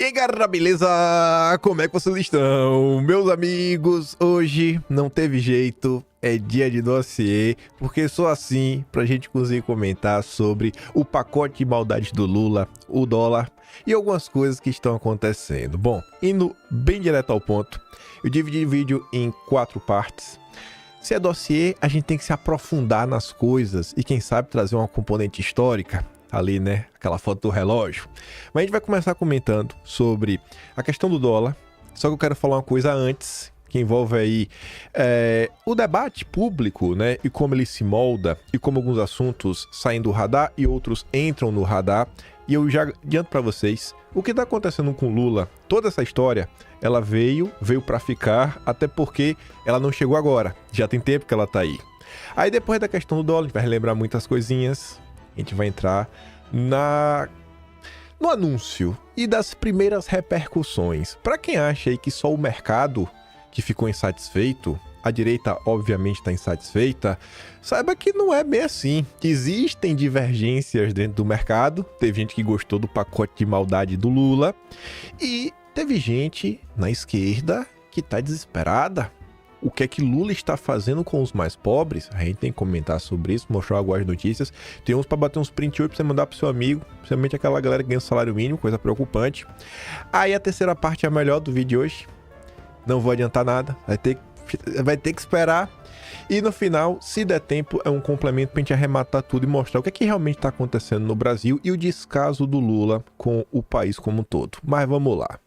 E aí galera, beleza? Como é que vocês estão? Meus amigos, hoje não teve jeito, é dia de dossiê, porque só assim pra gente conseguir comentar sobre o pacote de maldade do Lula, o dólar e algumas coisas que estão acontecendo. Bom, indo bem direto ao ponto, eu dividi o vídeo em 4 partes. Se é dossiê, a gente tem que se aprofundar nas coisas e quem sabe trazer uma componente histórica. Ali, né? Aquela foto do relógio. Mas a gente vai começar comentando sobre a questão do dólar. Só que eu quero falar uma coisa antes, que envolve aí o debate público, né? E como ele se molda, e como alguns assuntos saem do radar e outros entram no radar. E eu já adianto para vocês, o que está acontecendo com o Lula, toda essa história, ela veio para ficar, até porque ela não chegou agora. Já tem tempo que ela tá aí. Aí depois da questão do dólar, a gente vai relembrar muitas coisinhas. A gente vai entrar no anúncio e das primeiras repercussões. Para quem acha aí que só o mercado que ficou insatisfeito, a direita obviamente está insatisfeita, saiba que não é bem assim. Existem divergências dentro do mercado. Teve gente que gostou do pacote de maldade do Lula e teve gente na esquerda que está desesperada. O que é que Lula está fazendo com os mais pobres? A gente tem que comentar sobre isso, mostrar algumas notícias. Tem uns para bater uns print hoje para você mandar pro seu amigo, principalmente aquela galera que ganha o salário mínimo, coisa preocupante. Aí a terceira parte é a melhor do vídeo de hoje. Não vou adiantar nada, vai ter que esperar. E no final, se der tempo, é um complemento para a gente arrematar tudo e mostrar o que é que realmente está acontecendo no Brasil e o descaso do Lula com o país como um todo. Mas vamos lá.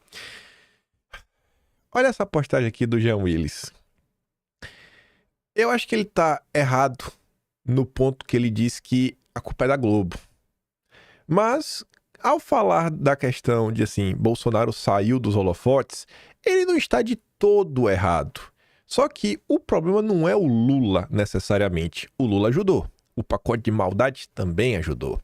Olha essa postagem aqui do Jean Willis. Eu acho que ele tá errado no ponto que ele diz que a culpa é da Globo. Mas, ao falar da questão de, assim, Bolsonaro saiu dos holofotes, ele não está de todo errado. Só que o problema não é o Lula, necessariamente. O Lula ajudou. O pacote de maldade também ajudou.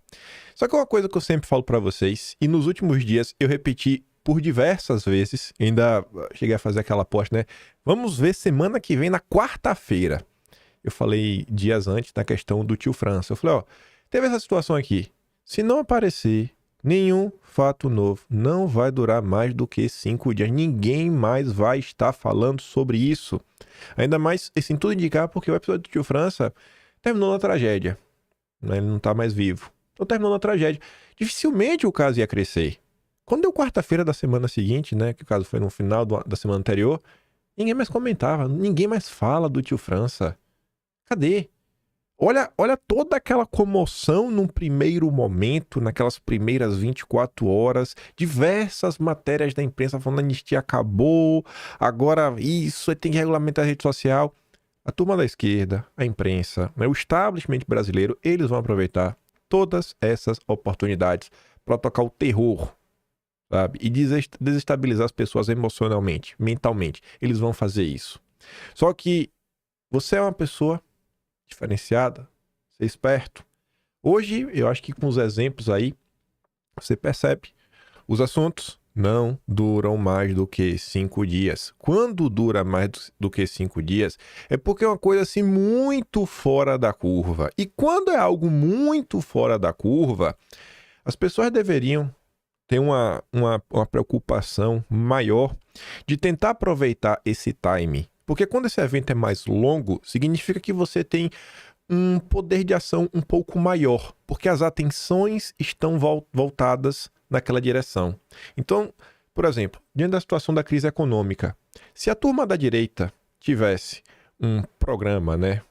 Só que uma coisa que eu sempre falo pra vocês, e nos últimos dias eu repeti por diversas vezes, ainda cheguei a fazer aquela post, né? Vamos ver semana que vem, na quarta-feira. Eu falei dias antes da questão do tio França. Eu falei, ó, teve essa situação aqui. Se não aparecer nenhum fato novo, não vai durar mais do que 5 dias. Ninguém mais vai estar falando sobre isso. Ainda mais, assim, tudo indicar, porque o episódio do tio França terminou na tragédia. Ele não tá mais vivo. Então terminou na tragédia. Dificilmente o caso ia crescer. Quando deu quarta-feira da semana seguinte, né, que o caso foi no final da semana anterior, ninguém mais comentava, ninguém mais fala do tio França. Cadê? Olha toda aquela comoção num primeiro momento, naquelas primeiras 24 horas, diversas matérias da imprensa falando que a anistia acabou, agora isso, tem que regulamentar a rede social. A turma da esquerda, a imprensa, né, o establishment brasileiro, eles vão aproveitar todas essas oportunidades para tocar o terror, sabe? E desestabilizar as pessoas emocionalmente, mentalmente. Eles vão fazer isso. Só que você é uma pessoa diferenciada, ser esperto. Hoje, eu acho que com os exemplos aí, você percebe, os assuntos não duram mais do que 5 dias. Quando dura mais do que 5 dias, é porque é uma coisa assim muito fora da curva. E quando é algo muito fora da curva, as pessoas deveriam ter uma preocupação maior de tentar aproveitar esse time. Porque quando esse evento é mais longo, significa que você tem um poder de ação um pouco maior, porque as atenções estão voltadas naquela direção. Então, por exemplo, diante da situação da crise econômica, se a turma da direita tivesse um programa, né,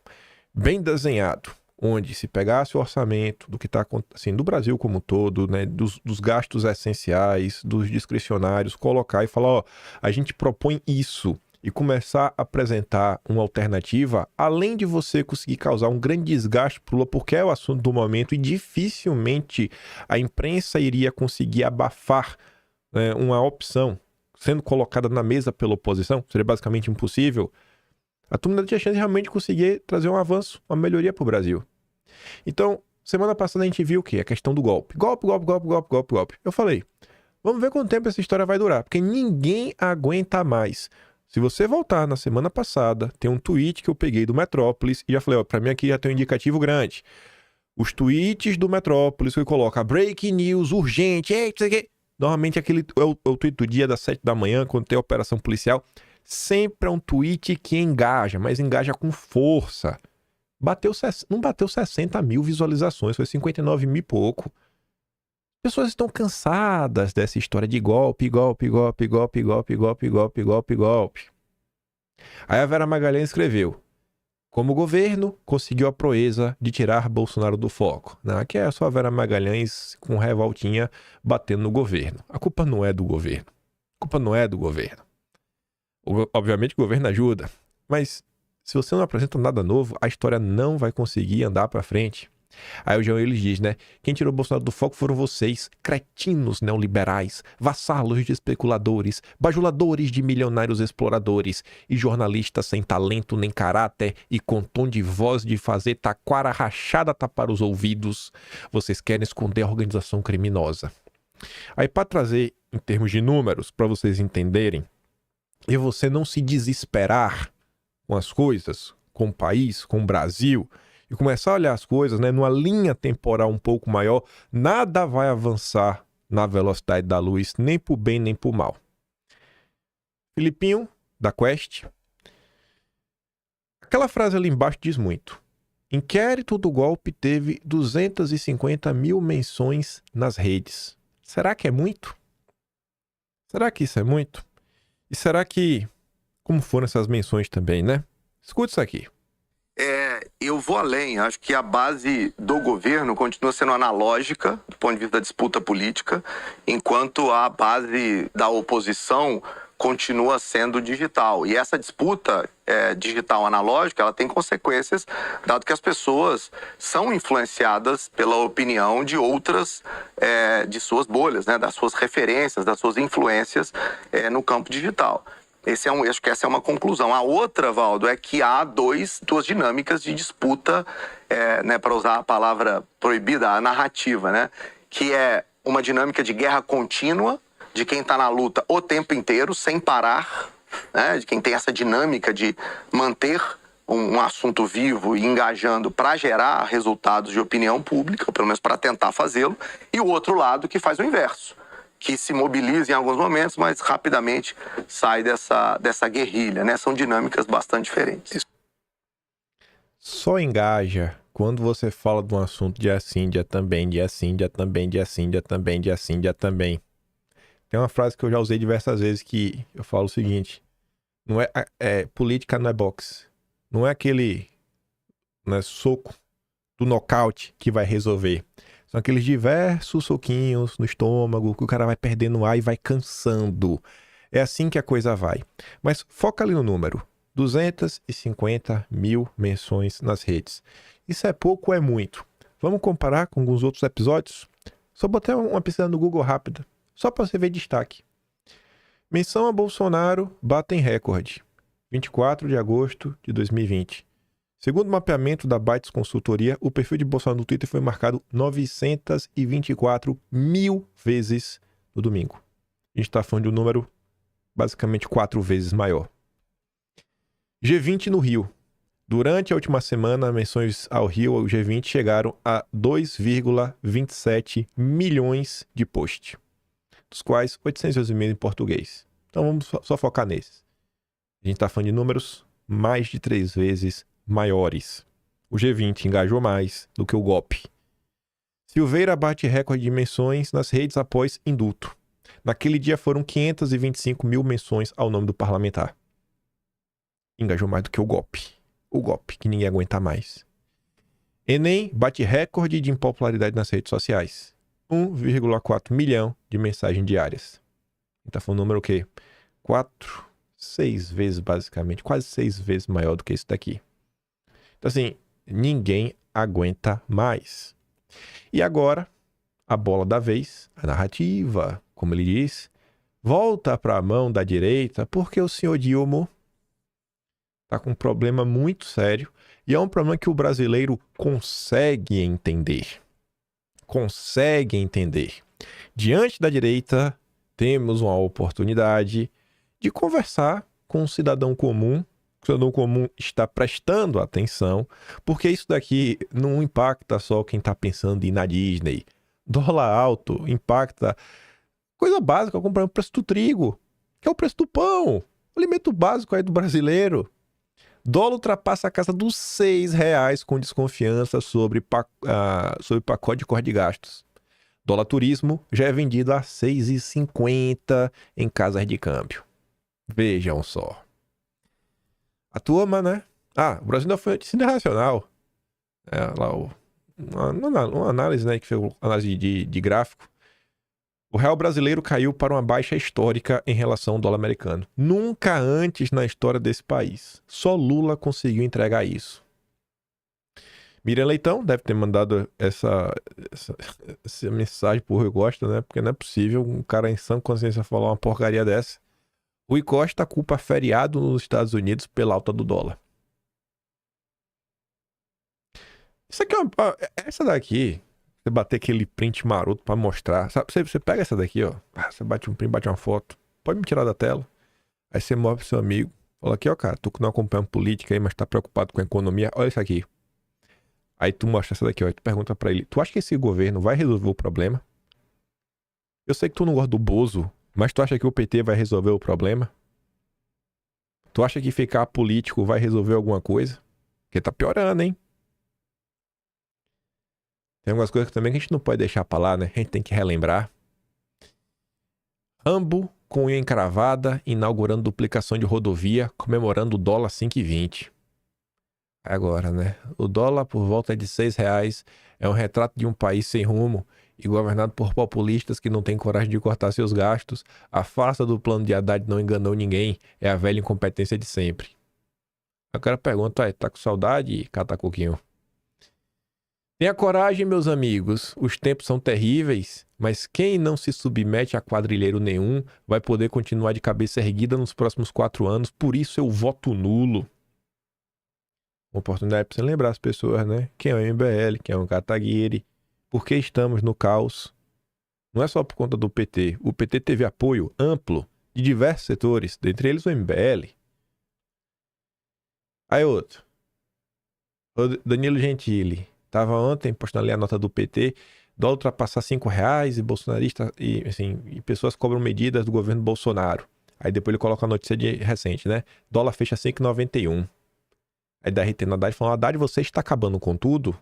bem desenhado, onde se pegasse o orçamento do que está acontecendo do Brasil como um todo, né, dos gastos essenciais, dos discricionários, colocar e falar, ó, a gente propõe isso, e começar a apresentar uma alternativa, além de você conseguir causar um grande desgaste para o Lula, porque é o assunto do momento e dificilmente a imprensa iria conseguir abafar, né, uma opção sendo colocada na mesa pela oposição, seria basicamente impossível. A turma tinha chance de realmente conseguir trazer um avanço, uma melhoria para o Brasil. Então, semana passada a gente viu o quê? A questão do golpe. Golpe. Eu falei, vamos ver quanto tempo essa história vai durar, porque ninguém aguenta mais. Se você voltar na semana passada, tem um tweet que eu peguei do Metrópolis e já falei, ó, pra mim aqui já tem um indicativo grande. Os tweets do Metrópolis que coloca breaking news, urgente, Normalmente aquele é o tweet do dia das 7 da manhã, quando tem a operação policial. Sempre é um tweet que engaja, mas engaja com força. Não bateu 60 mil visualizações, foi 59 mil e pouco. Pessoas estão cansadas dessa história de golpe, golpe, golpe, golpe, golpe, golpe, golpe, golpe, golpe. Aí a Vera Magalhães escreveu: como o governo conseguiu a proeza de tirar Bolsonaro do foco. Aqui é só a Vera Magalhães com revoltinha batendo no governo. A culpa não é do governo. A culpa não é do governo. Obviamente o governo ajuda, mas se você não apresenta nada novo, a história não vai conseguir andar pra frente. Aí o João Willis diz, né? Quem tirou o Bolsonaro do foco foram vocês, cretinos neoliberais, vassalos de especuladores, bajuladores de milionários exploradores e jornalistas sem talento nem caráter e com tom de voz de fazer taquara rachada tapar os ouvidos. Vocês querem esconder a organização criminosa. Aí para trazer em termos de números, para vocês entenderem, e você não se desesperar com as coisas, com o país, com o Brasil, e começar a olhar as coisas, né, numa linha temporal um pouco maior, nada vai avançar na velocidade da luz, nem por bem nem por mal. Filipinho, da Quest. Aquela frase ali embaixo diz muito. Inquérito do golpe teve 250 mil menções nas redes. Será que é muito? Será que isso é muito? E será que... como foram essas menções também, né? Escuta isso aqui. Eu vou além. Acho que a base do governo continua sendo analógica do ponto de vista da disputa política, enquanto a base da oposição continua sendo digital. E essa disputa digital analógica, ela tem consequências, dado que as pessoas são influenciadas pela opinião de outras, de suas bolhas, né, das suas referências, das suas influências no campo digital. Acho que essa é uma conclusão. A outra, Valdo, é que há duas dinâmicas de disputa, né, para usar a palavra proibida, a narrativa, né, que é uma dinâmica de guerra contínua, de quem está na luta o tempo inteiro, sem parar, né, de quem tem essa dinâmica de manter um assunto vivo e engajando para gerar resultados de opinião pública, ou pelo menos para tentar fazê-lo, e o outro lado que faz o inverso, que se mobiliza em alguns momentos, mas rapidamente sai dessa guerrilha, né? São dinâmicas bastante diferentes. Só engaja quando você fala de um assunto de assim, de também, de assim, de também, de assim, de também, de assim, de também. Tem uma frase que eu já usei diversas vezes que eu falo o seguinte: não política não é boxe. Não é aquele soco do nocaute que vai resolver. São aqueles diversos soquinhos no estômago que o cara vai perdendo ar e vai cansando. É assim que a coisa vai. Mas foca ali no número. 250 mil menções nas redes. Isso é pouco ou é muito? Vamos comparar com alguns outros episódios? Só botei uma pesquisa no Google rápida, só para você ver destaque. Menção a Bolsonaro batem recorde. 24 de agosto de 2020. Segundo o mapeamento da Bytes Consultoria, o perfil de Bolsonaro no Twitter foi marcado 924 mil vezes no domingo. A gente está falando de um número basicamente 4 vezes maior. G20 no Rio. Durante a última semana, menções ao Rio, o G20 chegaram a 2,27 milhões de posts, dos quais 811 mil em português. Então vamos só focar nesses. A gente está falando de números mais de 3 vezes maiores. O G20 engajou mais do que o golpe. Silveira bate recorde de menções nas redes após indulto. Naquele dia foram 525 mil menções ao nome do parlamentar. Engajou mais do que o golpe. O golpe, que ninguém aguenta mais. Enem bate recorde de impopularidade nas redes sociais. 1,4 milhão de mensagens diárias. Então foi um número o quê? 6 vezes basicamente, quase 6 vezes maior do que isso daqui. Então assim, ninguém aguenta mais. E agora, a bola da vez, a narrativa, como ele diz, volta para a mão da direita, porque o senhor Dilma está com um problema muito sério e é um problema que o brasileiro consegue entender. Consegue entender. Diante da direita, temos uma oportunidade de conversar com um cidadão comum. O cidadão comum está prestando atenção, porque isso daqui não impacta só quem está pensando em ir na Disney. Dólar alto impacta Coisa básica, acompanhando o preço do trigo, que é o preço do pão, o alimento básico aí do brasileiro. Dólar ultrapassa a casa dos R$6 com desconfiança sobre pacote de corte de gastos. Dólar turismo já é vendido a R$ 6,50 em casas de câmbio. Vejam só. A turma, né? O Brasil ainda foi notícia internacional. Uma análise, né? Que fez uma análise de gráfico. O real brasileiro caiu para uma baixa histórica em relação ao dólar americano. Nunca antes na história desse país. Só Lula conseguiu entregar isso. Miriam Leitão deve ter mandado essa mensagem pro Rui Costa, né? Porque não é possível um cara em sã consciência falar uma porcaria dessa. Rui Costa culpa feriado nos Estados Unidos pela alta do dólar. Isso aqui essa daqui, você bater aquele print maroto pra mostrar. Sabe, você pega essa daqui, ó. Você bate um print, bate uma foto. Pode me tirar da tela. Aí você mostra pro seu amigo. Fala aqui, ó, cara, tu que não acompanha política aí, mas tá preocupado com a economia. Olha isso aqui. Aí tu mostra essa daqui, ó. E tu pergunta pra ele, tu acha que esse governo vai resolver o problema? Eu sei que tu não gosta do Bozo, mas tu acha que o PT vai resolver o problema? Tu acha que ficar político vai resolver alguma coisa? Porque tá piorando, hein? Tem algumas coisas também que a gente não pode deixar pra lá, né? A gente tem que relembrar. Rambo com unha encravada, inaugurando duplicação de rodovia, comemorando o dólar 5,20. Agora, né? O dólar por volta de R$6 é um retrato de um país sem rumo e governado por populistas que não têm coragem de cortar seus gastos. A farsa do plano de Haddad não enganou ninguém. É a velha incompetência de sempre. Agora pergunta, tá com saudade, Catacoquinho? Tenha coragem, meus amigos. Os tempos são terríveis, mas quem não se submete a quadrilheiro nenhum vai poder continuar de cabeça erguida nos próximos 4 anos. Por isso eu voto nulo. Uma oportunidade para você lembrar as pessoas, né? Quem é o MBL, quem é o Kataguiri, por que estamos no caos. Não é só por conta do PT. O PT teve apoio amplo de diversos setores, dentre eles o MBL. Aí outro. O Danilo Gentili. Tava ontem postando ali a nota do PT, dólar ultrapassar R$5 e bolsonarista e pessoas cobram medidas do governo Bolsonaro. Aí depois ele coloca a notícia recente, né? Dólar fecha 5,91. Aí da RT no Haddad falando, Haddad, você está acabando com tudo?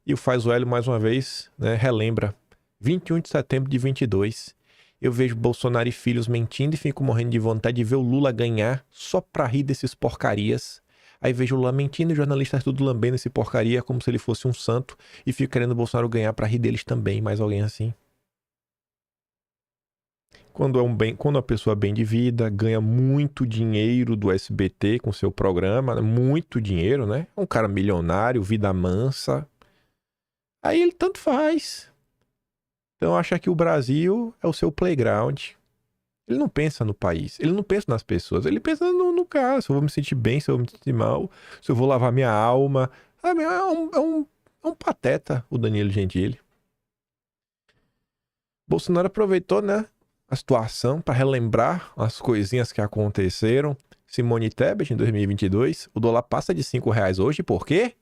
E o Faz o Hélio, mais uma vez, né, relembra. 21 de setembro de 22. Eu vejo Bolsonaro e filhos mentindo e fico morrendo de vontade de ver o Lula ganhar só pra rir desses porcarias. Aí vejo o Lula mentindo e jornalistas tudo lambendo esse porcaria como se ele fosse um santo e fico querendo o Bolsonaro ganhar pra rir deles também, mais alguém assim. Quando uma pessoa bem de vida, ganha muito dinheiro do SBT com seu programa, muito dinheiro, né? É um cara milionário, vida mansa. Aí ele tanto faz. Então acha que o Brasil é o seu playground. Ele não pensa no país, ele não pensa nas pessoas, ele pensa no cara, se eu vou me sentir bem, se eu vou me sentir mal, se eu vou lavar minha alma. É um pateta o Danilo Gentili. Bolsonaro aproveitou, né, a situação para relembrar as coisinhas que aconteceram. Simone Tebet em 2022, o dólar passa de R$5 hoje, por quê?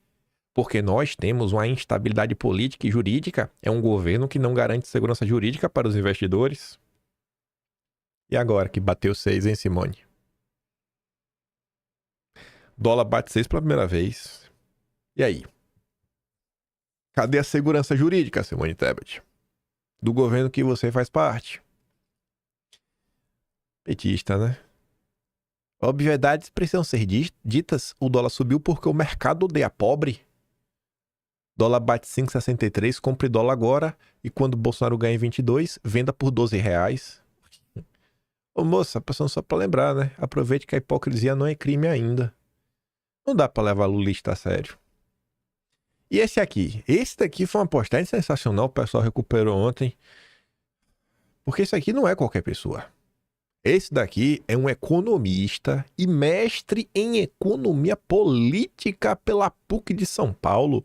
Porque nós temos uma instabilidade política e jurídica, é um governo que não garante segurança jurídica para os investidores. E agora que bateu 6, hein, Simone? Dólar bate 6 pela primeira vez. E aí? Cadê a segurança jurídica, Simone Tebet? Do governo que você faz parte. Petista, né? Obviedades precisam ser ditas. O dólar subiu porque o mercado odeia pobre. Dólar bate 5,63, compre dólar agora. E quando o Bolsonaro ganha em 22, venda por R$12. Ô moça, passando só pra lembrar, né? Aproveite que a hipocrisia não é crime ainda. Não dá pra levar lulista a sério. E esse aqui? Esse daqui foi uma postagem sensacional, o pessoal recuperou ontem. Porque esse aqui não é qualquer pessoa. Esse daqui é um economista e mestre em economia política pela PUC de São Paulo.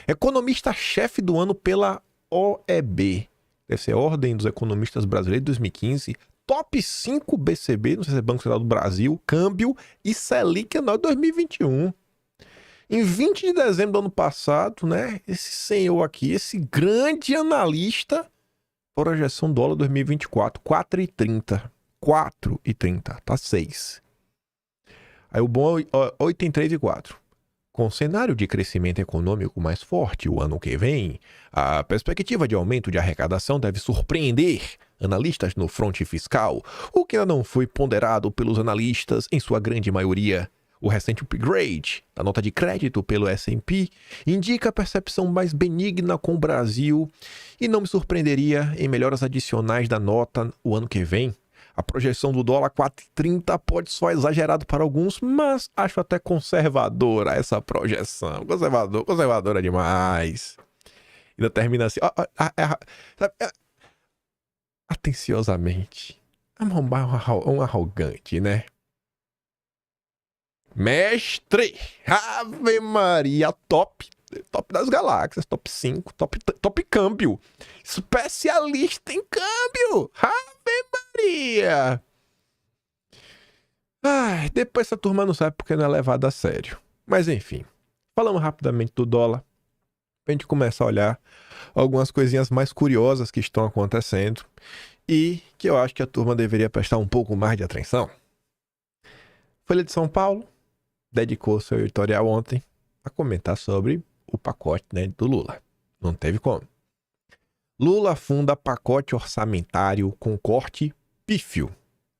Economista-chefe do ano pela OEB. Deve ser Ordem dos Economistas Brasileiros de 2015. Top 5 BCB, não sei se é Banco Central do Brasil, câmbio e Selic anual 2021. Em 20 de dezembro do ano passado, né, esse senhor aqui, esse grande analista, Projeção dólar 2024, 4,30. 4,30, tá 6. Aí o bom é 83,4. Com cenário de crescimento econômico mais forte o ano que vem, a perspectiva de aumento de arrecadação deve surpreender analistas no fronte fiscal, o que ainda não foi ponderado pelos analistas em sua grande maioria. O recente upgrade da nota de crédito pelo S&P indica a percepção mais benigna com o Brasil e não me surpreenderia em melhoras adicionais da nota o ano que vem. A projeção do dólar 4,30 pode soar exagerado para alguns, mas acho até conservadora essa projeção. Conservadora demais. Ainda termina assim, atenciosamente. Um arrogante, né? Mestre! Ave Maria, top das galáxias, top 5, top câmbio. Especialista em câmbio! Ave Maria! Ai, depois essa turma não sabe porque não é levada a sério. Mas enfim, falamos rapidamente do dólar, pra gente começar a olhar algumas coisinhas mais curiosas que estão acontecendo e que eu acho que a turma deveria prestar um pouco mais de atenção. Folha de São Paulo dedicou seu editorial ontem a comentar sobre o pacote, né, do Lula. Não teve como. Lula funda pacote orçamentário com corte pífio.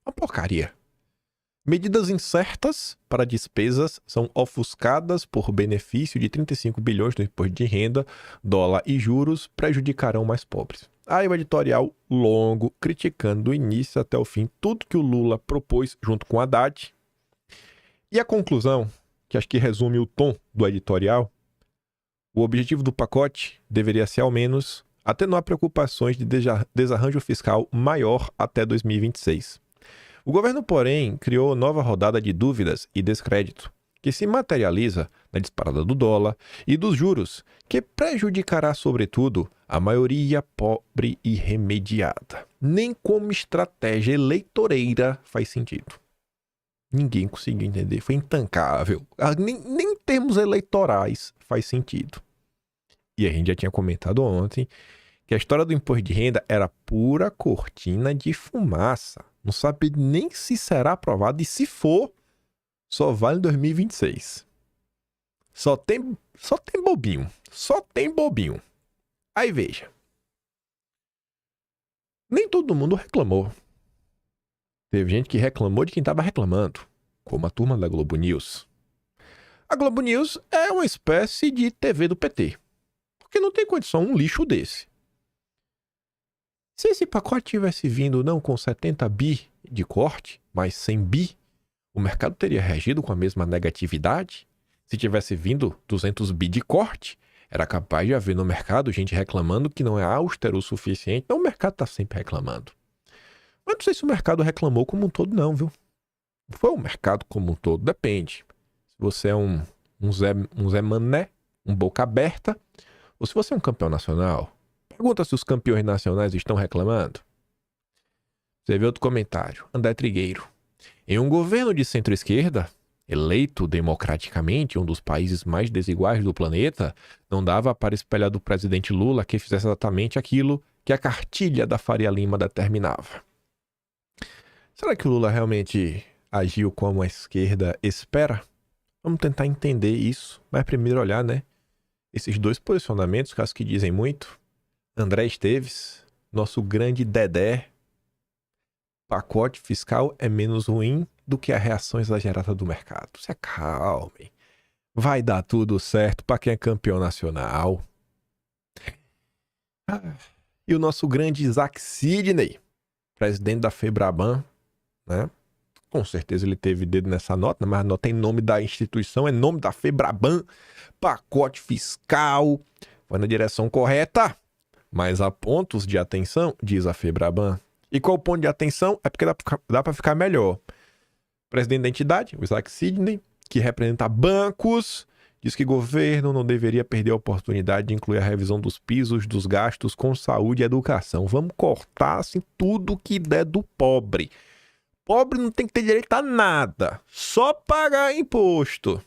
Uma porcaria. Medidas incertas para despesas são ofuscadas por benefício de 35 bilhões no imposto de renda, dólar e juros prejudicarão mais pobres. Aí o editorial longo, criticando do início até o fim tudo que o Lula propôs junto com Haddad. E a conclusão, que acho que resume o tom do editorial, o objetivo do pacote deveria ser, ao menos, atenuar preocupações de desarranjo fiscal maior até 2026. O governo, porém, criou nova rodada de dúvidas e descrédito, que se materializa na disparada do dólar e dos juros, que prejudicará, sobretudo, a maioria pobre e remediada. Nem como estratégia eleitoreira faz sentido. Ninguém conseguiu entender, foi intancável. Nem em termos eleitorais faz sentido. E a gente já tinha comentado ontem que a história do imposto de renda era pura cortina de fumaça. Não sabe nem se será aprovado e se for, só vale em 2026. Só tem bobinho. Só tem bobinho. Aí veja. Nem todo mundo reclamou. Teve gente que reclamou de quem estava reclamando, como a turma da Globo News. A Globo News é uma espécie de TV do PT. Porque não tem condição um lixo desse. Se esse pacote tivesse vindo não com 70 bi de corte, mas 100 bi, o mercado teria reagido com a mesma negatividade? Se tivesse vindo 200 bi de corte, era capaz de haver no mercado gente reclamando que não é austero o suficiente. Então o mercado está sempre reclamando. Mas não sei se o mercado reclamou como um todo não, viu? Foi o mercado como um todo, depende. Se você é um Zé Mané, um boca aberta, ou se você é um campeão nacional, pergunta se os campeões nacionais estão reclamando. Você vê outro comentário. André Trigueiro. Em um governo de centro-esquerda, eleito democraticamente, um dos países mais desiguais do planeta, não dava para espelhar do presidente Lula que fizesse exatamente aquilo que a cartilha da Faria Lima determinava. Será que o Lula realmente agiu como a esquerda espera? Vamos tentar entender isso, mas primeiro olhar, né? Esses dois posicionamentos, caso que dizem muito. André Esteves, nosso grande Dedé. Pacote fiscal é menos ruim do que a reação exagerada do mercado. Se acalme. Vai dar tudo certo para quem é campeão nacional. E o nosso grande Isaac Sidney, presidente da Febraban, né? Com certeza ele teve dedo nessa nota, mas a nota é em nome da instituição, é em nome da Febraban. Pacote fiscal foi na direção correta, mas há pontos de atenção, diz a Febraban. E qual o ponto de atenção? É porque dá para ficar melhor. Presidente da entidade, o Isaac Sidney, que representa bancos, diz que o governo não deveria perder a oportunidade de incluir a revisão dos pisos dos gastos com saúde e educação. Vamos cortar assim, tudo que der do pobre. Pobre não tem que ter direito a nada, só pagar imposto.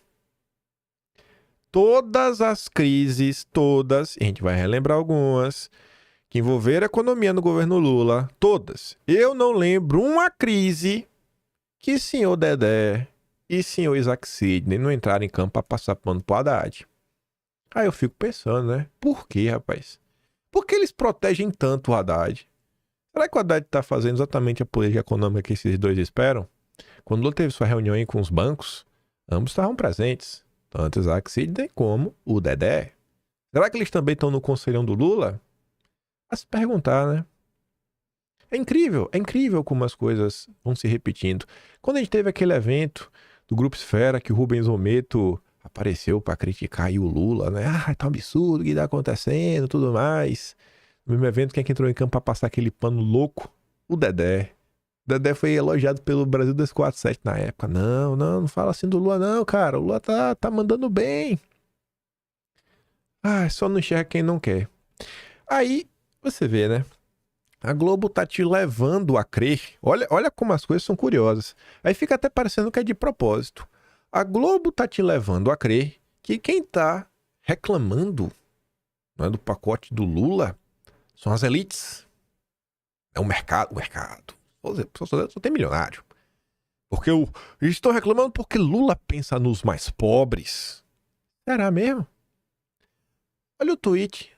Todas as crises, todas, e a gente vai relembrar algumas, que envolveram a economia no governo Lula, todas. Eu não lembro uma crise que senhor Dedé e senhor Isaac Sidney não entraram em campo para passar pano pro Haddad. Aí eu fico pensando, né? Por quê, rapaz? Por que eles protegem tanto o Haddad? Será que o Haddad tá fazendo exatamente a política econômica que esses dois esperam? Quando Lula teve sua reunião aí com os bancos, ambos estavam presentes. Tanto Isaac Sidney como o Dedé. Será que eles também estão no conselhão do Lula? A se perguntar, né? É incrível como as coisas vão se repetindo. Quando a gente teve aquele evento do Grupo Esfera, que o Rubens Ometo apareceu para criticar aí o Lula, né? Ah, tá um absurdo o que tá acontecendo, tudo mais. No mesmo evento, quem é que entrou em campo para passar aquele pano louco? O Dedé. O Dedé foi elogiado pelo Brasil 247 na época. Não fala assim do Lula não, cara. O Lula tá mandando bem. Ah, só não enxerga quem não quer. Aí, você vê, né? A Globo tá te levando a crer. Olha como as coisas são curiosas. Aí fica até parecendo que é de propósito. A Globo tá te levando a crer que quem tá reclamando, não é, do pacote do Lula são as elites. É o mercado. Só tem milionário. Porque eles estão reclamando porque Lula pensa nos mais pobres. Será mesmo? Olha o tweet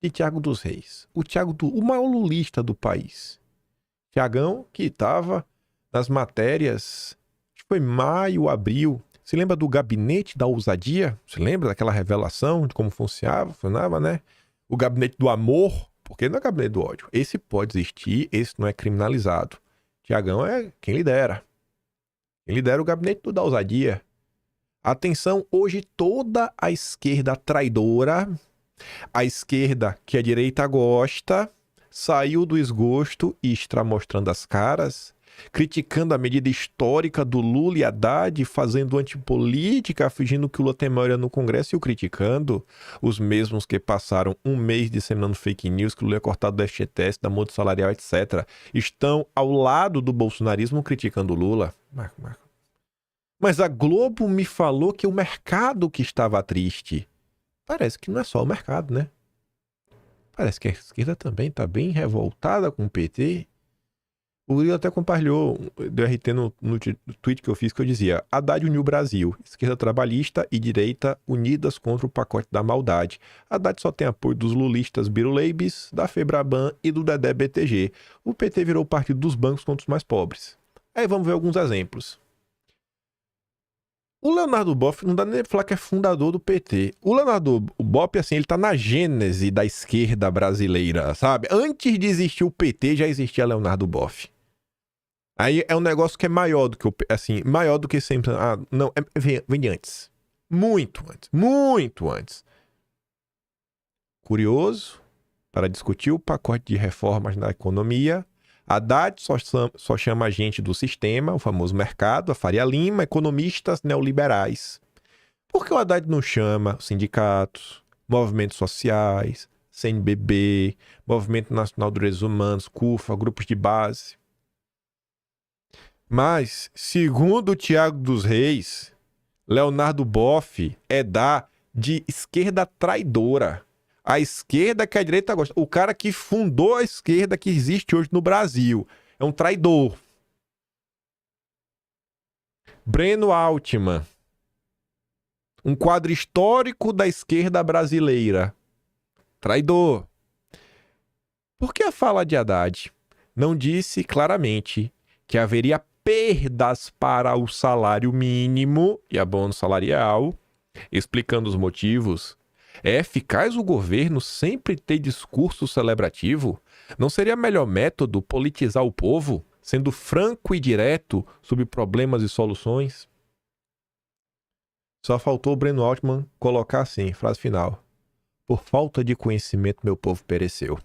de Thiago dos Reis. O maior lulista do país. Thiagão, que estava nas matérias, acho que foi maio, abril. Se lembra do gabinete da ousadia? Se lembra daquela revelação de como funcionava, né? O gabinete do amor, porque não é gabinete do ódio. Esse pode existir, esse não é criminalizado. Thiagão é quem lidera. Quem lidera o gabinete da ousadia. Atenção, hoje toda a esquerda traidora, a esquerda que a direita gosta, saiu do esgosto e está mostrando as caras, criticando a medida histórica do Lula e Haddad, fazendo antipolítica, fingindo que o Lula tem maioria no Congresso e o criticando. Os mesmos que passaram um mês disseminando fake news, que o Lula é cortado do FGTS, da multa salarial, etc., estão ao lado do bolsonarismo criticando o Lula. Mas a Globo me falou que o mercado que estava triste. Parece que não é só o mercado, né? Parece que a esquerda também está bem revoltada com o PT. O Lula até compartilhou, deu RT no tweet que eu fiz, que eu dizia: Haddad uniu o Brasil, esquerda trabalhista e direita unidas contra o pacote da maldade. Haddad só tem apoio dos lulistas Biruleibes, da Febraban e do Dedé BTG. O PT virou o partido dos bancos contra os mais pobres. Aí vamos ver alguns exemplos. O Leonardo Boff, não dá nem pra falar que é fundador do PT. O Leonardo Boff, assim, ele tá na gênese da esquerda brasileira, sabe? Antes de existir o PT, já existia Leonardo Boff. Aí é um negócio que é maior do que assim, maior do que sempre. Ah, não, vem de antes. Muito antes. Curioso, para discutir o pacote de reformas na economia, Haddad só chama a gente do sistema, o famoso mercado, a Faria Lima, economistas neoliberais. Por que o Haddad não chama sindicatos, movimentos sociais, CNBB, Movimento Nacional dos Direitos Humanos, CUFA, grupos de base? Mas, segundo o Thiago dos Reis, Leonardo Boff é de esquerda traidora. A esquerda que a direita gosta. O cara que fundou a esquerda que existe hoje no Brasil. É um traidor. Breno Altman. Um quadro histórico da esquerda brasileira. Traidor. Por que a fala de Haddad não disse claramente que haveria perdas para o salário mínimo e abono salarial, explicando os motivos? É eficaz o governo sempre ter discurso celebrativo? Não seria melhor método politizar o povo, sendo franco e direto sobre problemas e soluções? Só faltou o Breno Altman colocar assim, frase final: por falta de conhecimento, meu povo pereceu.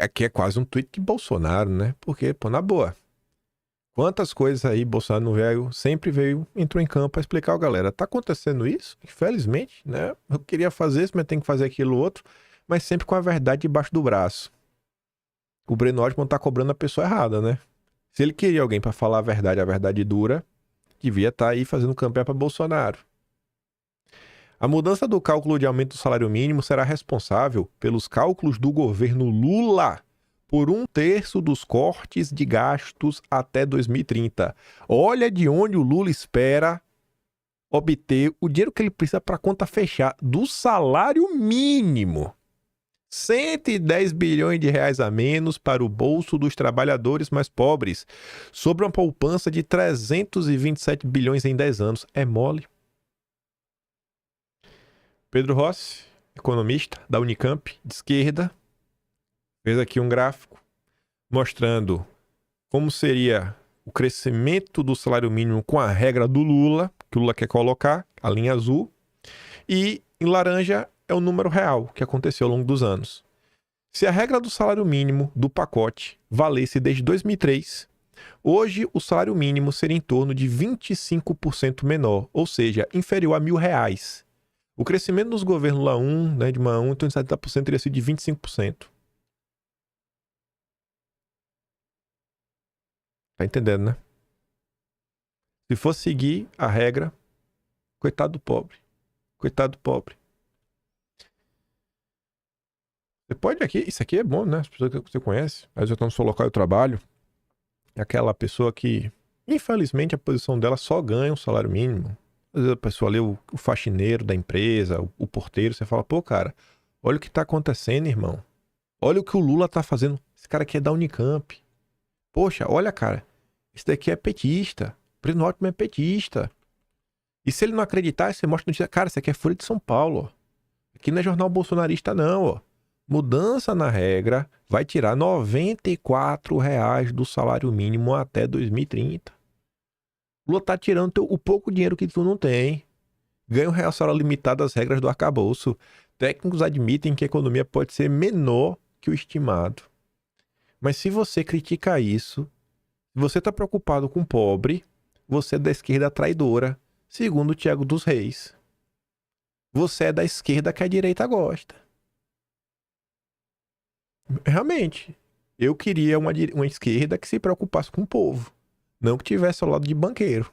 Aqui é quase um tweet de Bolsonaro, né? Porque, pô, na boa. Quantas coisas aí Bolsonaro não veio, sempre entrou em campo para explicar, galera, tá acontecendo isso? Infelizmente, né? Eu queria fazer isso, mas tem que fazer aquilo outro, mas sempre com a verdade debaixo do braço. O Breno Altman tá cobrando a pessoa errada, né? Se ele queria alguém para falar a verdade dura, devia estar aí fazendo campanha para Bolsonaro. A mudança do cálculo de aumento do salário mínimo será responsável pelos cálculos do governo Lula por 1/3 dos cortes de gastos até 2030. Olha de onde o Lula espera obter o dinheiro que ele precisa para a conta fechar do salário mínimo. 110 bilhões de reais a menos para o bolso dos trabalhadores mais pobres, sobre uma poupança de 327 bilhões em 10 anos. É mole? Pedro Rossi, economista da Unicamp, de esquerda, fez aqui um gráfico mostrando como seria o crescimento do salário mínimo com a regra do Lula, que o Lula quer colocar, a linha azul, e em laranja é o número real que aconteceu ao longo dos anos. Se a regra do salário mínimo do pacote valesse desde 2003, hoje o salário mínimo seria em torno de 25% menor, ou seja, inferior a R$1.000. O crescimento dos governos Lula 1, né, de uma 1, então de 70% teria sido de 25%. Tá entendendo, né? Se for seguir a regra, coitado do pobre. Coitado do pobre. Você pode aqui, isso aqui é bom, né? As pessoas que você conhece, às vezes eu estou no seu local de trabalho, é aquela pessoa que, infelizmente, a posição dela só ganha um salário mínimo. Às vezes a pessoa lê o faxineiro da empresa, o porteiro, você fala, pô, cara, olha o que tá acontecendo, irmão. Olha o que o Lula tá fazendo. Esse cara aqui é da Unicamp. Poxa, olha, cara, esse daqui é petista. O Breno Altman é petista. E se ele não acreditar, você mostra notícia, cara, isso aqui é Folha de São Paulo, ó. Aqui não é jornal bolsonarista, não, ó. Mudança na regra vai tirar R$94 do salário mínimo até 2030. Lula tá tirando o pouco dinheiro que tu não tem. Ganho real salário limitado às regras do arcabouço. Técnicos admitem que a economia pode ser menor que o estimado. Mas se você critica isso, se você tá preocupado com o pobre, você é da esquerda traidora, segundo Tiago dos Reis. Você é da esquerda que a direita gosta. Realmente, eu queria uma esquerda que se preocupasse com o povo, não que tivesse ao lado de banqueiro.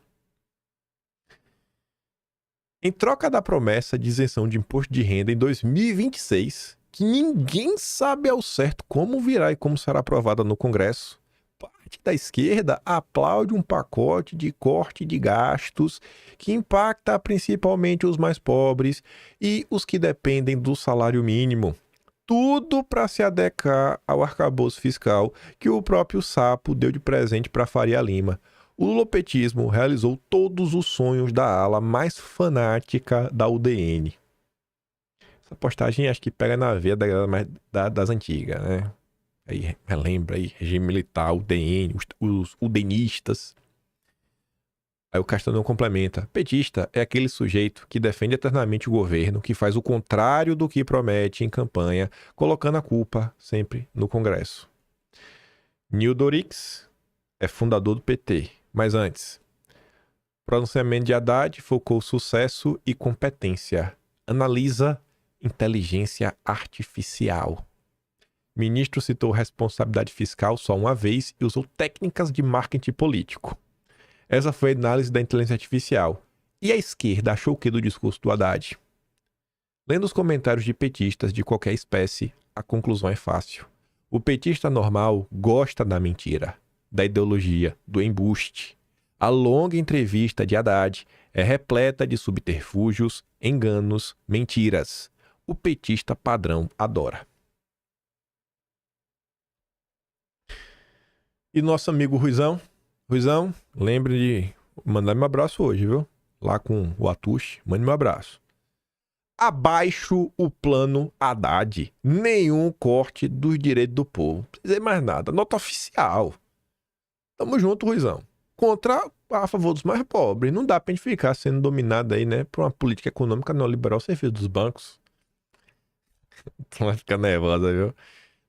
Em troca da promessa de isenção de imposto de renda em 2026, que ninguém sabe ao certo como virá e como será aprovada no Congresso, parte da esquerda aplaude um pacote de corte de gastos que impacta principalmente os mais pobres e os que dependem do salário mínimo. Tudo para se adequar ao arcabouço fiscal que o próprio Sapo deu de presente para Faria Lima. O lulopetismo realizou todos os sonhos da ala mais fanática da UDN. Essa postagem acho que pega na veia das antigas, né? Aí relembra aí, regime militar, UDN, os udenistas. Aí o Castanhão complementa. Petista é aquele sujeito que defende eternamente o governo, que faz o contrário do que promete em campanha, colocando a culpa sempre no Congresso. Nildo Orix é fundador do PT. Mas antes, pronunciamento de Haddad focou sucesso e competência. Analisa inteligência artificial. Ministro citou responsabilidade fiscal só uma vez e usou técnicas de marketing político. Essa foi a análise da inteligência artificial. E a esquerda achou o que do discurso do Haddad? Lendo os comentários de petistas de qualquer espécie, a conclusão é fácil. O petista normal gosta da mentira, da ideologia, do embuste. A longa entrevista de Haddad é repleta de subterfúgios, enganos, mentiras. O petista padrão adora. E nosso amigo Ruizão? Ruizão, lembre de mandar meu abraço hoje, viu? Lá com o Atush, mande meu abraço. Abaixo o plano Haddad. Nenhum corte dos direitos do povo. Não precisa dizer mais nada. Nota oficial. Tamo junto, Ruizão. A favor dos mais pobres. Não dá pra gente ficar sendo dominado aí, né? Por uma política econômica neoliberal sem serviço dos bancos. Vai ficar nervosa, viu?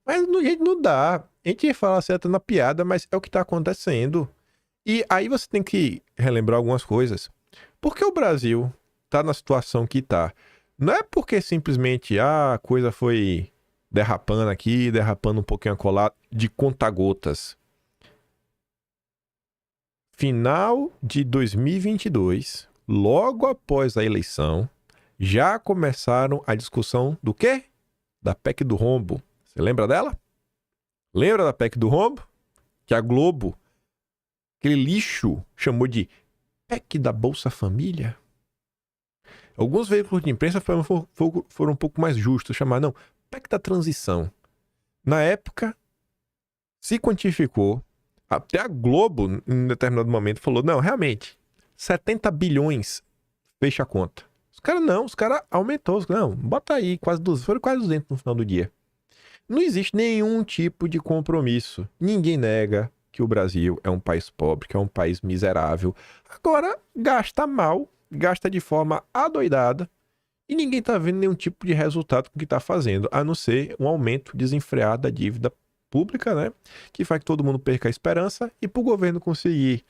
Mas gente, não dá. A gente fala certo na piada, mas é o que tá acontecendo. E aí você tem que relembrar algumas coisas. Por que o Brasil tá na situação que tá? Não é porque simplesmente a coisa foi derrapando aqui, derrapando um pouquinho acolá, de conta-gotas. Final de 2022, logo após a eleição, já começaram a discussão do quê? Da PEC do rombo. Você lembra dela? Lembra da PEC do rombo? Que a Globo, aquele lixo, chamou de PEC da Bolsa Família? Alguns veículos de imprensa foram um pouco mais justos, chamaram, não, PEC da transição. Na época, se quantificou, até a Globo, em determinado momento, falou, não, realmente, 70 bilhões, fecha a conta. Os caras aumentou, não, bota aí, foram quase 200 no final do dia. Não existe nenhum tipo de compromisso. Ninguém nega que o Brasil é um país pobre, que é um país miserável. Agora, gasta mal, gasta de forma adoidada e ninguém está vendo nenhum tipo de resultado com o que está fazendo, a não ser um aumento desenfreado da dívida pública, né? Que faz que todo mundo perca a esperança e para o governo conseguir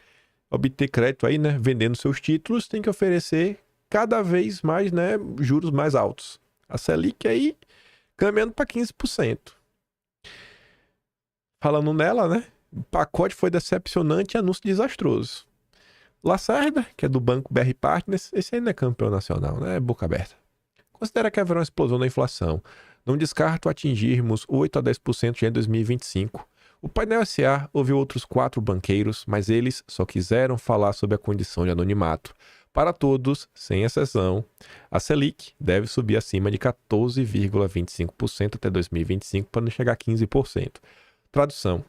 obter crédito aí, né? Vendendo seus títulos, tem que oferecer cada vez mais, né? Juros mais altos. A Selic aí caminhando para 15%. Falando nela, né? O pacote foi decepcionante e anúncio desastroso. Lacerda, que é do banco BR Partners, esse aí não é campeão nacional, né? É boca aberta. Considera que haverá uma explosão da inflação. Não descarto atingirmos 8 a 10% já em 2025. O painel SA ouviu outros 4 banqueiros, mas eles só quiseram falar sobre a condição de anonimato. Para todos, sem exceção, a Selic deve subir acima de 14,25% até 2025 para não chegar a 15%. Tradução.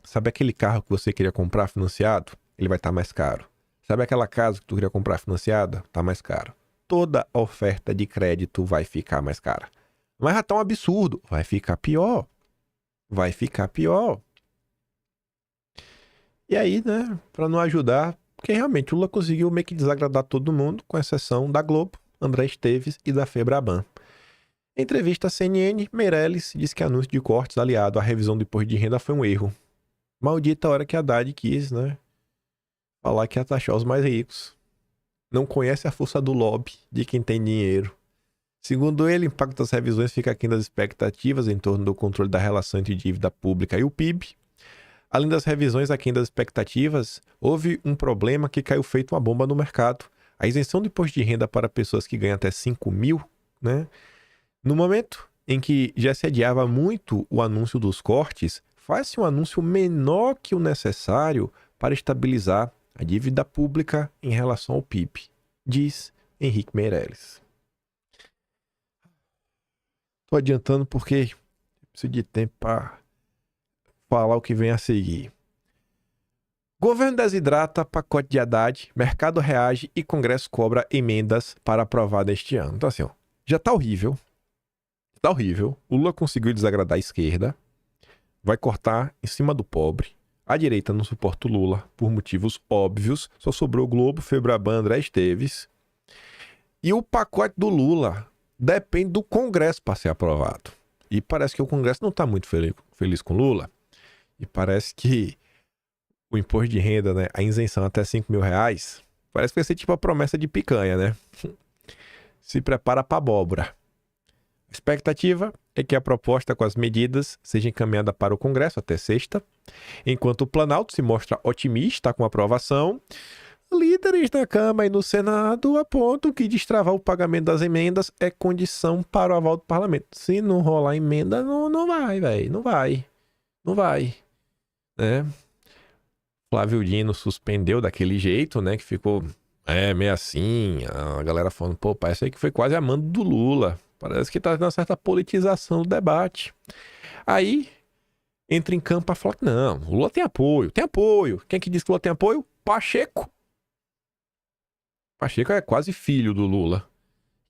Sabe aquele carro que você queria comprar financiado? Ele vai estar mais caro. Sabe aquela casa que tu queria comprar financiada? Está mais caro. Toda oferta de crédito vai ficar mais cara. Mas já tá um absurdo. Vai ficar pior. Vai ficar pior. E aí, né, para não ajudar, porque realmente o Lula conseguiu meio que desagradar todo mundo, com exceção da Globo, André Esteves e da Febraban. Em entrevista à CNN, Meirelles disse que anúncio de cortes aliado à revisão do imposto de renda foi um erro. Maldita hora que a Haddad quis, né, falar que ia taxar os mais ricos. Não conhece a força do lobby de quem tem dinheiro. Segundo ele, o impacto das revisões fica aquém das expectativas em torno do controle da relação entre dívida pública e o PIB. Além das revisões aquém das expectativas, houve um problema que caiu feito uma bomba no mercado. A isenção do imposto de renda para pessoas que ganham até 5 mil, né? No momento em que já se adiava muito o anúncio dos cortes, faz-se um anúncio menor que o necessário para estabilizar a dívida pública em relação ao PIB, diz Henrique Meirelles. Estou adiantando porque preciso de tempo para falar o que vem a seguir. Governo desidrata, pacote de Haddad, mercado reage e Congresso cobra emendas para aprovar neste ano. Então assim, ó, já tá horrível. Tá horrível. O Lula conseguiu desagradar a esquerda. Vai cortar em cima do pobre. A direita não suporta o Lula por motivos óbvios. Só sobrou Globo, Febraban, André Esteves. E o pacote do Lula depende do Congresso para ser aprovado. E parece que o Congresso não está muito feliz com o Lula. E parece que o imposto de renda, né, a isenção até 5 mil reais, parece que vai ser tipo a promessa de picanha, né? Se prepara para abóbora. A expectativa é que a proposta com as medidas seja encaminhada para o Congresso até sexta, enquanto o Planalto se mostra otimista com a aprovação. Líderes da Câmara e no Senado apontam que destravar o pagamento das emendas é condição para o aval do parlamento. Se não rolar emenda, não vai, velho. Não vai. Não vai. Né? Flávio Dino suspendeu daquele jeito, né? Que ficou meio assim. A galera falando, pô, parece que foi quase a mando do Lula. Parece que tá tendo uma certa politização do debate. Aí entra em campo a falar que não, o Lula tem apoio. Tem apoio. Quem é que diz que o Lula tem apoio? Pacheco. Pacheco é quase filho do Lula.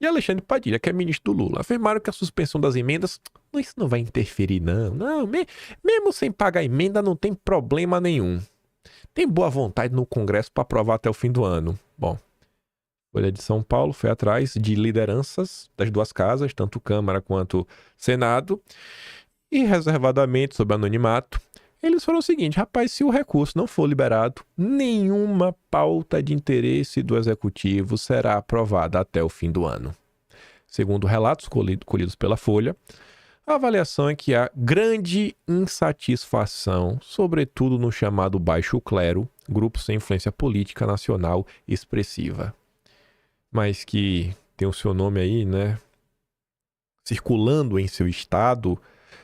E Alexandre Padilha, que é ministro do Lula, afirmaram que a suspensão das emendas, isso não vai interferir não. Não, mesmo sem pagar emenda não tem problema nenhum. Tem boa vontade no Congresso para aprovar até o fim do ano. Bom, Folha de São Paulo foi atrás de lideranças das duas casas, tanto Câmara quanto Senado, e reservadamente, sob anonimato, eles foram o seguinte, rapaz, se o recurso não for liberado, nenhuma pauta de interesse do Executivo será aprovada até o fim do ano. Segundo relatos colhidos pela Folha, a avaliação é que há grande insatisfação, sobretudo no chamado baixo clero, grupo sem influência política nacional expressiva. Mas que tem o seu nome aí, né, circulando em seu estado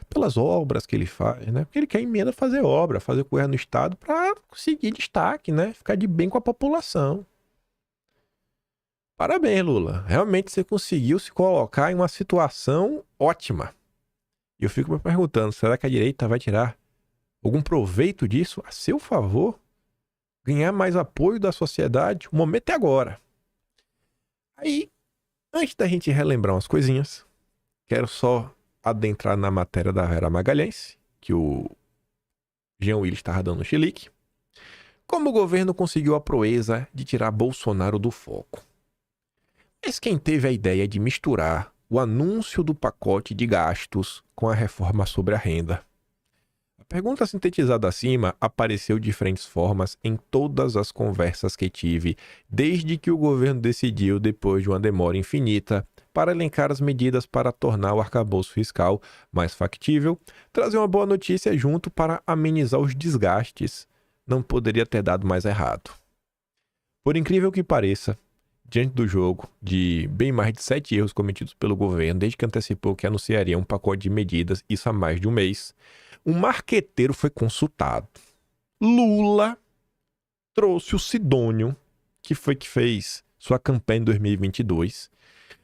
pelas obras que ele faz, né? Porque ele quer emenda fazer obra, fazer coisa no estado para conseguir destaque, né? Ficar de bem com a população. Parabéns, Lula. Realmente você conseguiu se colocar em uma situação ótima. E eu fico me perguntando, será que a direita vai tirar algum proveito disso a seu favor? Ganhar mais apoio da sociedade? O momento é agora. Aí, antes da gente relembrar umas coisinhas, quero só adentrar na matéria da Vera Magalhães, que o Jean Willis estava dando um chilique. Como o governo conseguiu a proeza de tirar Bolsonaro do foco? Mas quem teve a ideia de misturar o anúncio do pacote de gastos com a reforma sobre a renda? A pergunta sintetizada acima apareceu de diferentes formas em todas as conversas que tive, desde que o governo decidiu, depois de uma demora infinita, para elencar as medidas para tornar o arcabouço fiscal mais factível, trazer uma boa notícia junto para amenizar os desgastes. Não poderia ter dado mais errado. Por incrível que pareça, diante do jogo de bem mais de 7 erros cometidos pelo governo desde que antecipou que anunciaria um pacote de medidas, isso há mais de um mês, um marqueteiro foi consultado. Lula trouxe o Sidônio, que foi que fez sua campanha em 2022,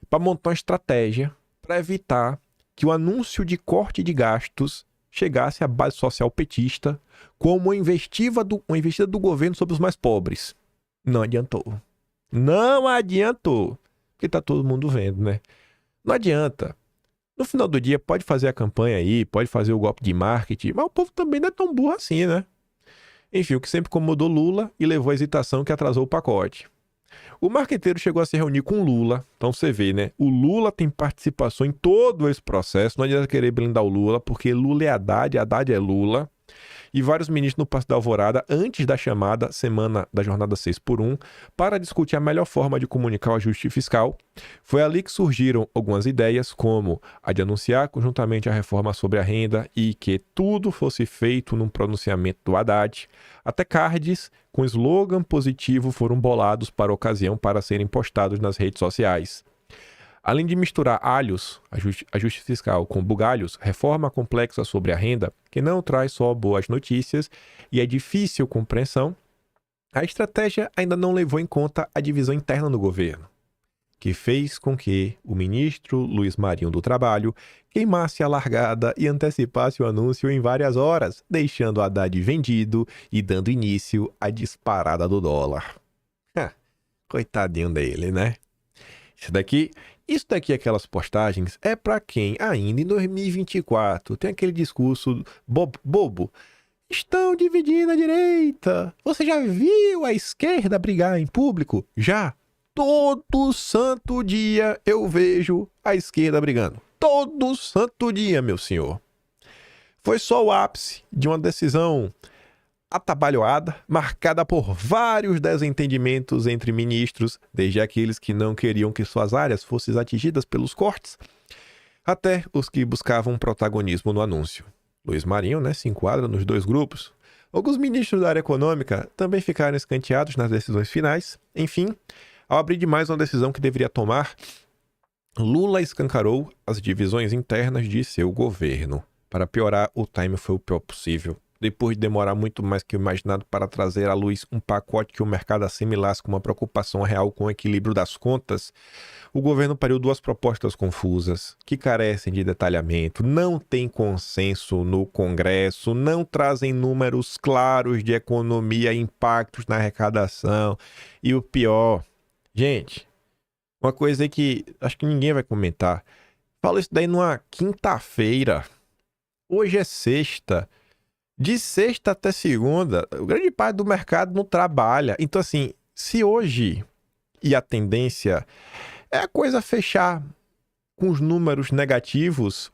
para montar uma estratégia para evitar que o anúncio de corte de gastos chegasse à base social petista como uma investida do governo sobre os mais pobres. Não adiantou. Não adiantou. Porque tá todo mundo vendo, né? Não adianta. No final do dia, pode fazer a campanha aí, pode fazer o golpe de marketing, mas o povo também não é tão burro assim, né? Enfim, o que sempre incomodou Lula e levou à hesitação que atrasou o pacote. O marqueteiro chegou a se reunir com o Lula, então você vê, né? O Lula tem participação em todo esse processo, não adianta querer blindar o Lula, porque Lula é Haddad é Lula. E vários ministros no Palácio da Alvorada, antes da chamada semana da jornada 6x1, para discutir a melhor forma de comunicar o ajuste fiscal. Foi ali que surgiram algumas ideias, como a de anunciar conjuntamente a reforma sobre a renda e que tudo fosse feito num pronunciamento do Haddad. Até cards com slogan positivo foram bolados para a ocasião para serem postados nas redes sociais. Além de misturar alhos, ajuste fiscal, com bugalhos, reforma complexa sobre a renda, que não traz só boas notícias e é difícil compreensão, a estratégia ainda não levou em conta a divisão interna no governo, que fez com que o ministro Luiz Marinho do Trabalho queimasse a largada e antecipasse o anúncio em várias horas, deixando o Haddad vendido e dando início à disparada do dólar. Coitadinho dele, né? Isso daqui, aquelas postagens, é para quem ainda em 2024 tem aquele discurso bobo. Estão dividindo a direita. Você já viu a esquerda brigar em público? Já. Todo santo dia eu vejo a esquerda brigando. Todo santo dia, meu senhor. Foi só o ápice de uma decisão atabalhoada, marcada por vários desentendimentos entre ministros, desde aqueles que não queriam que suas áreas fossem atingidas pelos cortes, até os que buscavam protagonismo no anúncio. Luiz Marinho, se enquadra nos dois grupos. Alguns ministros da área econômica também ficaram escanteados nas decisões finais. Enfim, ao abrir demais uma decisão que deveria tomar, Lula escancarou as divisões internas de seu governo. Para piorar, o time foi o pior possível. Depois de demorar muito mais que o imaginado para trazer à luz um pacote que o mercado assimilasse com uma preocupação real com o equilíbrio das contas, o governo pariu duas propostas confusas, que carecem de detalhamento, não têm consenso no Congresso, não trazem números claros de economia e impactos na arrecadação. E o pior, gente, uma coisa que acho que ninguém vai comentar, falo isso daí numa quinta-feira, hoje é sexta. De sexta até segunda, o grande parte do mercado não trabalha. Então, assim, se hoje e a tendência é a coisa fechar com os números negativos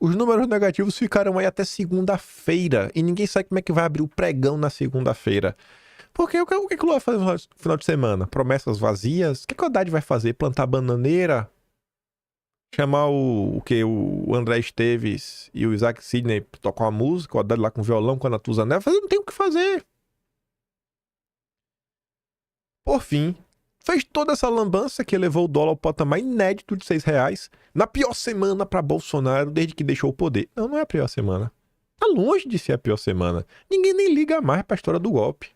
ficarão aí até segunda-feira. E ninguém sabe como é que vai abrir o pregão na segunda-feira. Porque o que o Lula vai fazer no final de semana? Promessas vazias? O que o Haddad vai fazer? Plantar bananeira? Chamar o André Esteves e o Isaac Sidney pra tocar uma música, o Haddad lá com violão, com a Natuzanel, não tem o que fazer. Por fim, Fez toda essa lambança que levou o dólar ao patamar inédito de R$6, na pior semana para Bolsonaro desde que deixou o poder. Não, não é a pior semana. Tá longe de ser a pior semana. Ninguém nem liga mais para a história do golpe.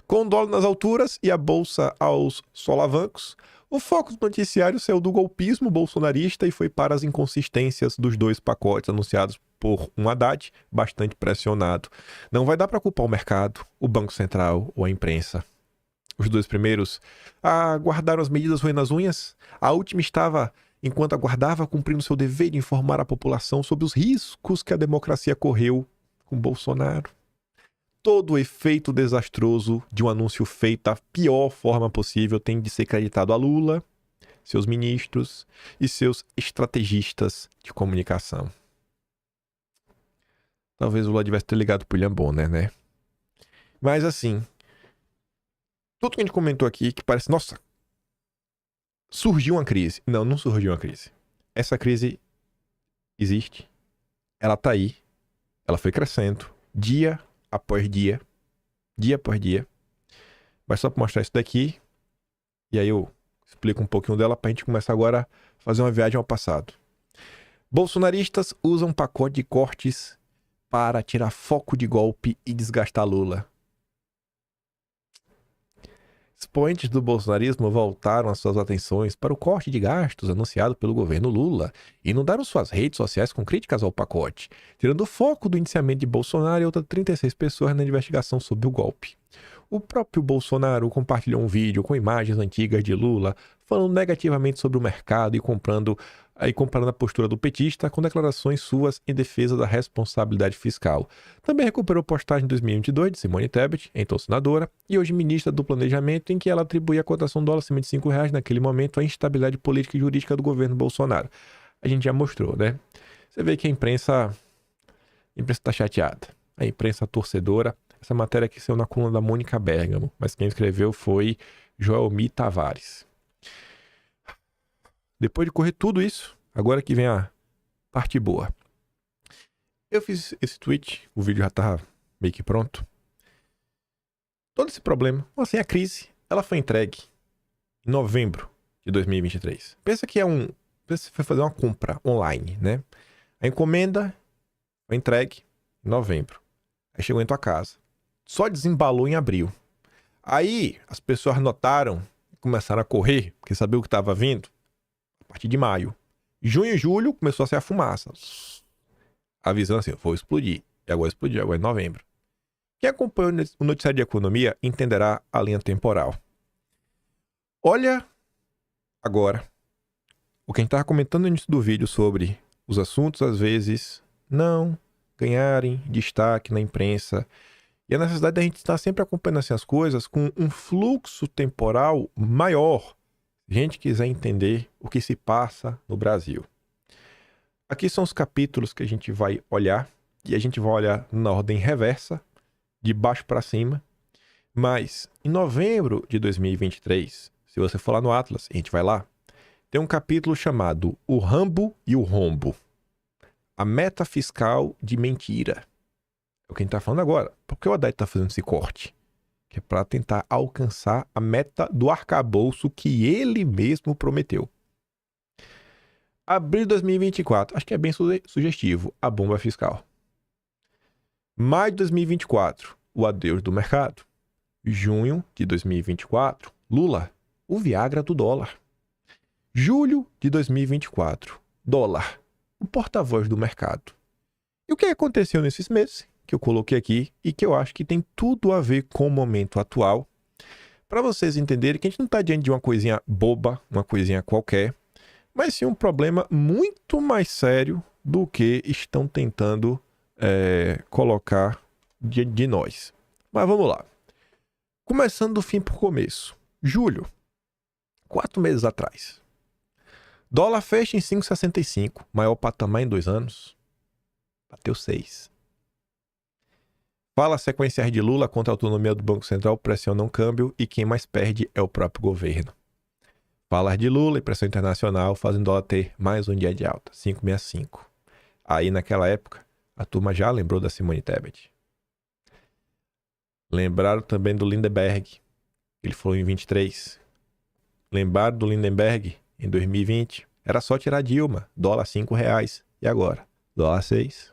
Com o dólar nas alturas e a bolsa aos solavancos, o foco do noticiário saiu do golpismo bolsonarista e foi para as inconsistências dos 2 pacotes anunciados por um Haddad bastante pressionado. Não vai dar para culpar o mercado, o Banco Central ou a imprensa. Os 2 primeiros guardaram as medidas ruins nas unhas. A última estava, enquanto aguardava, cumprindo seu dever de informar a população sobre os riscos que a democracia correu com Bolsonaro. Todo o efeito desastroso de um anúncio feito da pior forma possível tem de ser creditado a Lula, seus ministros e seus estrategistas de comunicação. Talvez o Lula tivesse ter ligado pro William Bonner, né? Mas assim, tudo que a gente comentou aqui que parece, nossa, surgiu uma crise. Não, não surgiu uma crise. Essa crise existe. Ela tá aí. Ela foi crescendo dia após dia. Dia após dia. Mas só pra mostrar isso daqui. E aí eu explico um pouquinho dela pra gente começar agora a fazer uma viagem ao passado. Bolsonaristas usam pacote de cortes para tirar foco de golpe e desgastar Lula. Expoentes do bolsonarismo voltaram as suas atenções para o corte de gastos anunciado pelo governo Lula e inundaram suas redes sociais com críticas ao pacote, tirando o foco do indiciamento de Bolsonaro e outras 36 pessoas na investigação sobre o golpe. O próprio Bolsonaro compartilhou um vídeo com imagens antigas de Lula falando negativamente sobre o mercado e comparando a postura do petista com declarações suas em defesa da responsabilidade fiscal. Também recuperou postagem de 2022 de Simone Tebet, então senadora, e hoje ministra do Planejamento, em que ela atribui a cotação do dólar acima de R$5 naquele momento à instabilidade política e jurídica do governo Bolsonaro. A gente já mostrou, né? Você vê que a imprensa está chateada. A imprensa torcedora. Essa matéria aqui saiu na coluna da Mônica Bergamo, mas quem escreveu foi Joelmi Tavares. Depois de correr tudo isso, agora que vem a parte boa. Eu fiz esse tweet, o vídeo já estava meio que pronto. Todo esse problema, assim, a crise, ela foi entregue em novembro de 2023. Pensa que você foi fazer uma compra online, né? A encomenda foi entregue em novembro. Aí chegou em tua casa. Só desembalou em abril. Aí as pessoas notaram e começaram a correr, porque sabiam o que estava vindo. A partir de maio. Junho e julho começou a sair a fumaça. Avisando assim, vou explodir. E agora explodiu, agora é novembro. Quem acompanha o noticiário de economia entenderá a linha temporal. Olha agora o que a gente estava comentando no início do vídeo sobre os assuntos, às vezes, não ganharem destaque na imprensa. E a necessidade da gente estar sempre acompanhando assim, as coisas com um fluxo temporal maior. Se a gente quiser entender o que se passa no Brasil. Aqui são os capítulos que a gente vai olhar. E a gente vai olhar na ordem reversa, de baixo para cima. Mas em novembro de 2023, se você for lá no Atlas, a gente vai lá, tem um capítulo chamado O Rambo e o Rombo. A meta fiscal de mentira. É o que a gente está falando agora. Por que o Haddad está fazendo esse corte? Que é para tentar alcançar a meta do arcabouço que ele mesmo prometeu. Abril de 2024. Acho que é bem sugestivo. A bomba fiscal. Maio de 2024. O adeus do mercado. Junho de 2024. Lula. O Viagra do dólar. Julho de 2024. Dólar. O porta-voz do mercado. E o que aconteceu nesses meses? Que eu coloquei aqui e que eu acho que tem tudo a ver com o momento atual, para vocês entenderem que a gente não está diante de uma coisinha boba, uma coisinha qualquer, mas sim um problema muito mais sério do que estão tentando colocar de nós. Mas vamos lá. Começando do fim para o começo. Julho, 4 meses atrás. Dólar fecha em 5,65, maior patamar em 2 anos. Bateu 6. Fala sequência de Lula contra a autonomia do Banco Central, pressiona o câmbio e quem mais perde é o próprio governo. Fala de Lula e pressão internacional fazem dólar ter mais um dia de alta, 5,65. Aí naquela época, a turma já lembrou da Simone Tebet. Lembraram também do Lindeberg. Ele falou em 23. Lembraram do Lindenberg em 2020? Era só tirar Dilma. Dólar R$5. E agora? Dólar 6.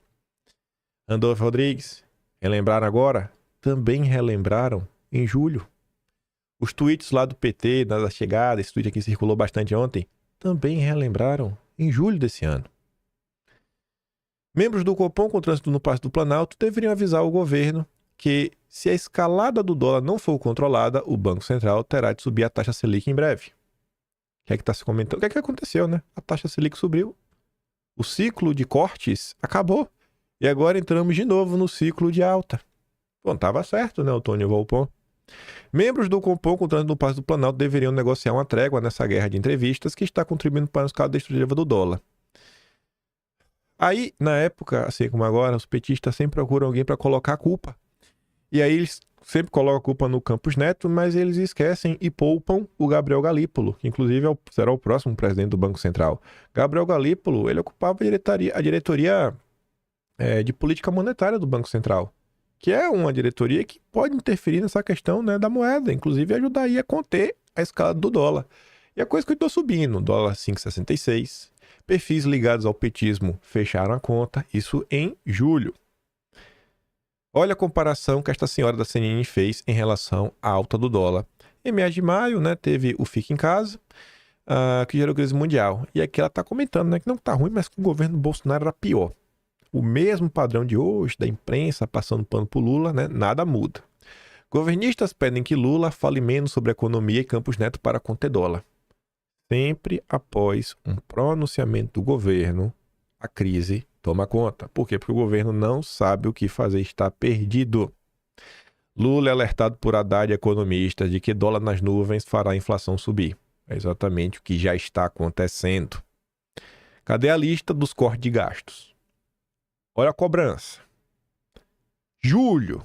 Randolfo Rodrigues. Relembraram agora? Também relembraram em julho. Os tweets lá do PT, da chegada, esse tweet aqui circulou bastante ontem, também relembraram em julho desse ano. Membros do Copom com trânsito no Palácio do Planalto deveriam avisar o governo que, se a escalada do dólar não for controlada, o Banco Central terá de subir a taxa Selic em breve. O que é que está se comentando? O que é que aconteceu, né? A taxa Selic subiu. O ciclo de cortes acabou. E agora entramos de novo no ciclo de alta. Bom, estava certo, né, o Tony Volpon? Membros do Copom com trânsito no Palácio do Planalto deveriam negociar uma trégua nessa guerra de entrevistas que está contribuindo para a escala destrutiva do dólar. Aí, na época, assim como agora, os petistas sempre procuram alguém para colocar a culpa. E aí eles sempre colocam a culpa no Campos Neto, mas eles esquecem e poupam o Gabriel Galípolo, que inclusive será o próximo presidente do Banco Central. Gabriel Galípolo, ele ocupava a diretoria de política monetária do Banco Central, que é uma diretoria que pode interferir nessa questão, né, da moeda, inclusive ajudar aí a conter a escalada do dólar. E a coisa continuou subindo, dólar 5,66. Perfis ligados ao petismo fecharam a conta, isso em julho. Olha a comparação que esta senhora da CNN fez em relação à alta do dólar. Em meados de maio, né, teve o Fica em Casa, que gerou crise mundial. E aqui ela está comentando, né, que não está ruim, mas que o governo Bolsonaro era pior. O mesmo padrão de hoje, da imprensa passando pano para Lula, né, nada muda. Governistas pedem que Lula fale menos sobre economia e Campos Neto para conter dólar. Sempre após um pronunciamento do governo, a crise toma conta. Por quê? Porque o governo não sabe o que fazer, está perdido. Lula é alertado por Haddad e economistas de que dólar nas nuvens fará a inflação subir. É exatamente o que já está acontecendo. Cadê a lista dos cortes de gastos? Olha a cobrança. Julho.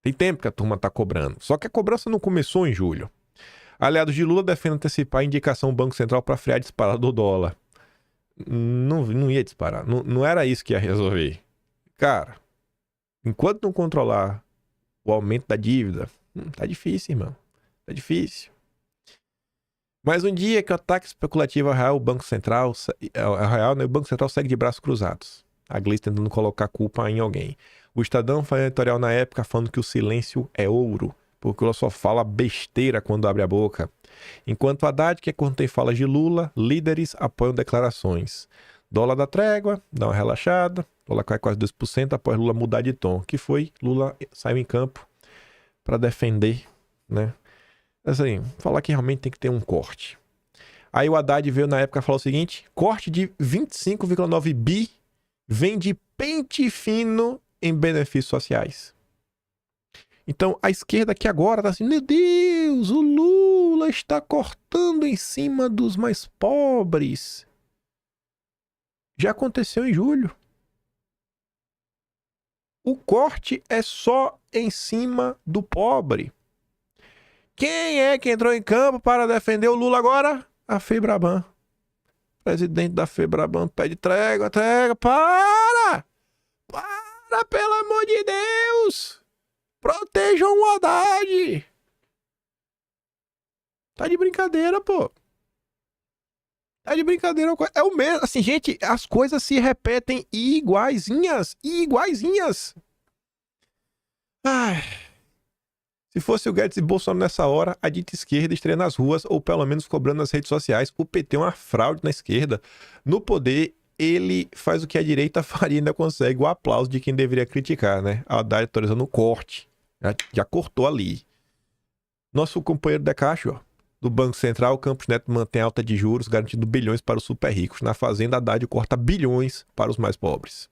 Tem tempo que a turma está cobrando. Só que a cobrança não começou em julho. Aliados de Lula defendem antecipar a indicação do Banco Central para frear a disparada do dólar. Não ia disparar. Não era isso que ia resolver. Cara, enquanto não controlar o aumento da dívida, tá difícil, irmão. Tá difícil. Mas um dia que o ataque especulativo ao real, o Banco Central segue de braços cruzados. A Gleice tentando colocar a culpa em alguém. O Estadão faz editorial na época falando que o silêncio é ouro, porque Lula só fala besteira quando abre a boca. Enquanto Haddad, que é quando tem falas de Lula, líderes apoiam declarações. Dólar da trégua, dá uma relaxada, dólar cai quase 2% após Lula mudar de tom. Que foi? Lula saiu em campo para defender, né? Assim, falar que realmente tem que ter um corte. Aí o Haddad veio na época e falou o seguinte: corte de 25,9 bi vem de pente fino em benefícios sociais. Então, a esquerda aqui agora tá assim, meu Deus, o Lula está cortando em cima dos mais pobres. Já aconteceu em julho. O corte é só em cima do pobre. Quem é que entrou em campo para defender o Lula agora? A Febraban. O presidente da Febraban pede trégua, para! Para, pelo amor de Deus! Protejam o Haddad! Tá de brincadeira, pô. Tá de brincadeira. É o mesmo. Assim, gente, as coisas se repetem iguaizinhas. Ai. Se fosse o Guedes e Bolsonaro nessa hora, a dita esquerda estaria nas ruas, ou pelo menos cobrando nas redes sociais. O PT é uma fraude na esquerda. No poder, ele faz o que a direita faria e ainda consegue o aplauso de quem deveria criticar, né? A Haddad autorizando o corte. Já cortou ali. Nosso companheiro de Cacho, ó, do Banco Central, Campos Neto mantém alta de juros, garantindo bilhões para os super ricos. Na Fazenda, Haddad corta bilhões para os mais pobres.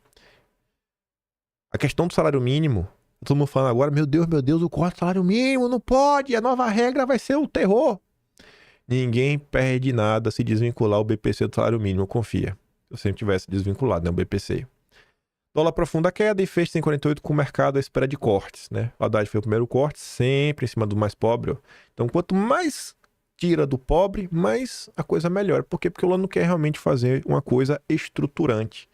A questão do salário mínimo, todo mundo falando agora, meu Deus, o corte do salário mínimo, não pode, a nova regra vai ser o terror. Ninguém perde nada se desvincular o BPC do salário mínimo, confia. Se eu sempre tivesse desvinculado, né, o BPC. Dólar profunda queda e fecha 148 com o mercado à espera de cortes, né? O Haddad foi o primeiro corte, sempre em cima do mais pobre. Então, quanto mais tira do pobre, mais a coisa melhora. Por quê? Porque o Lula não quer realmente fazer uma coisa estruturante.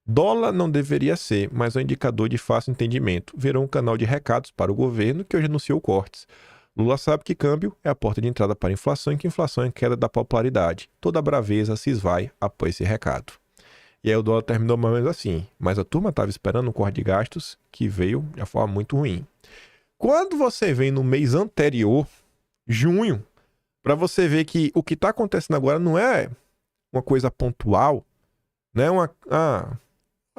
Dólar não deveria ser, mas é um indicador de fácil entendimento. Virou um canal de recados para o governo que hoje anunciou cortes. Lula sabe que câmbio é a porta de entrada para a inflação e que inflação é queda da popularidade. Toda a braveza se esvai após esse recado. E aí o dólar terminou mais ou menos assim. Mas a turma estava esperando um corte de gastos que veio de uma forma muito ruim. Quando você vem no mês anterior, junho, para você ver que o que está acontecendo agora não é uma coisa pontual, não é uma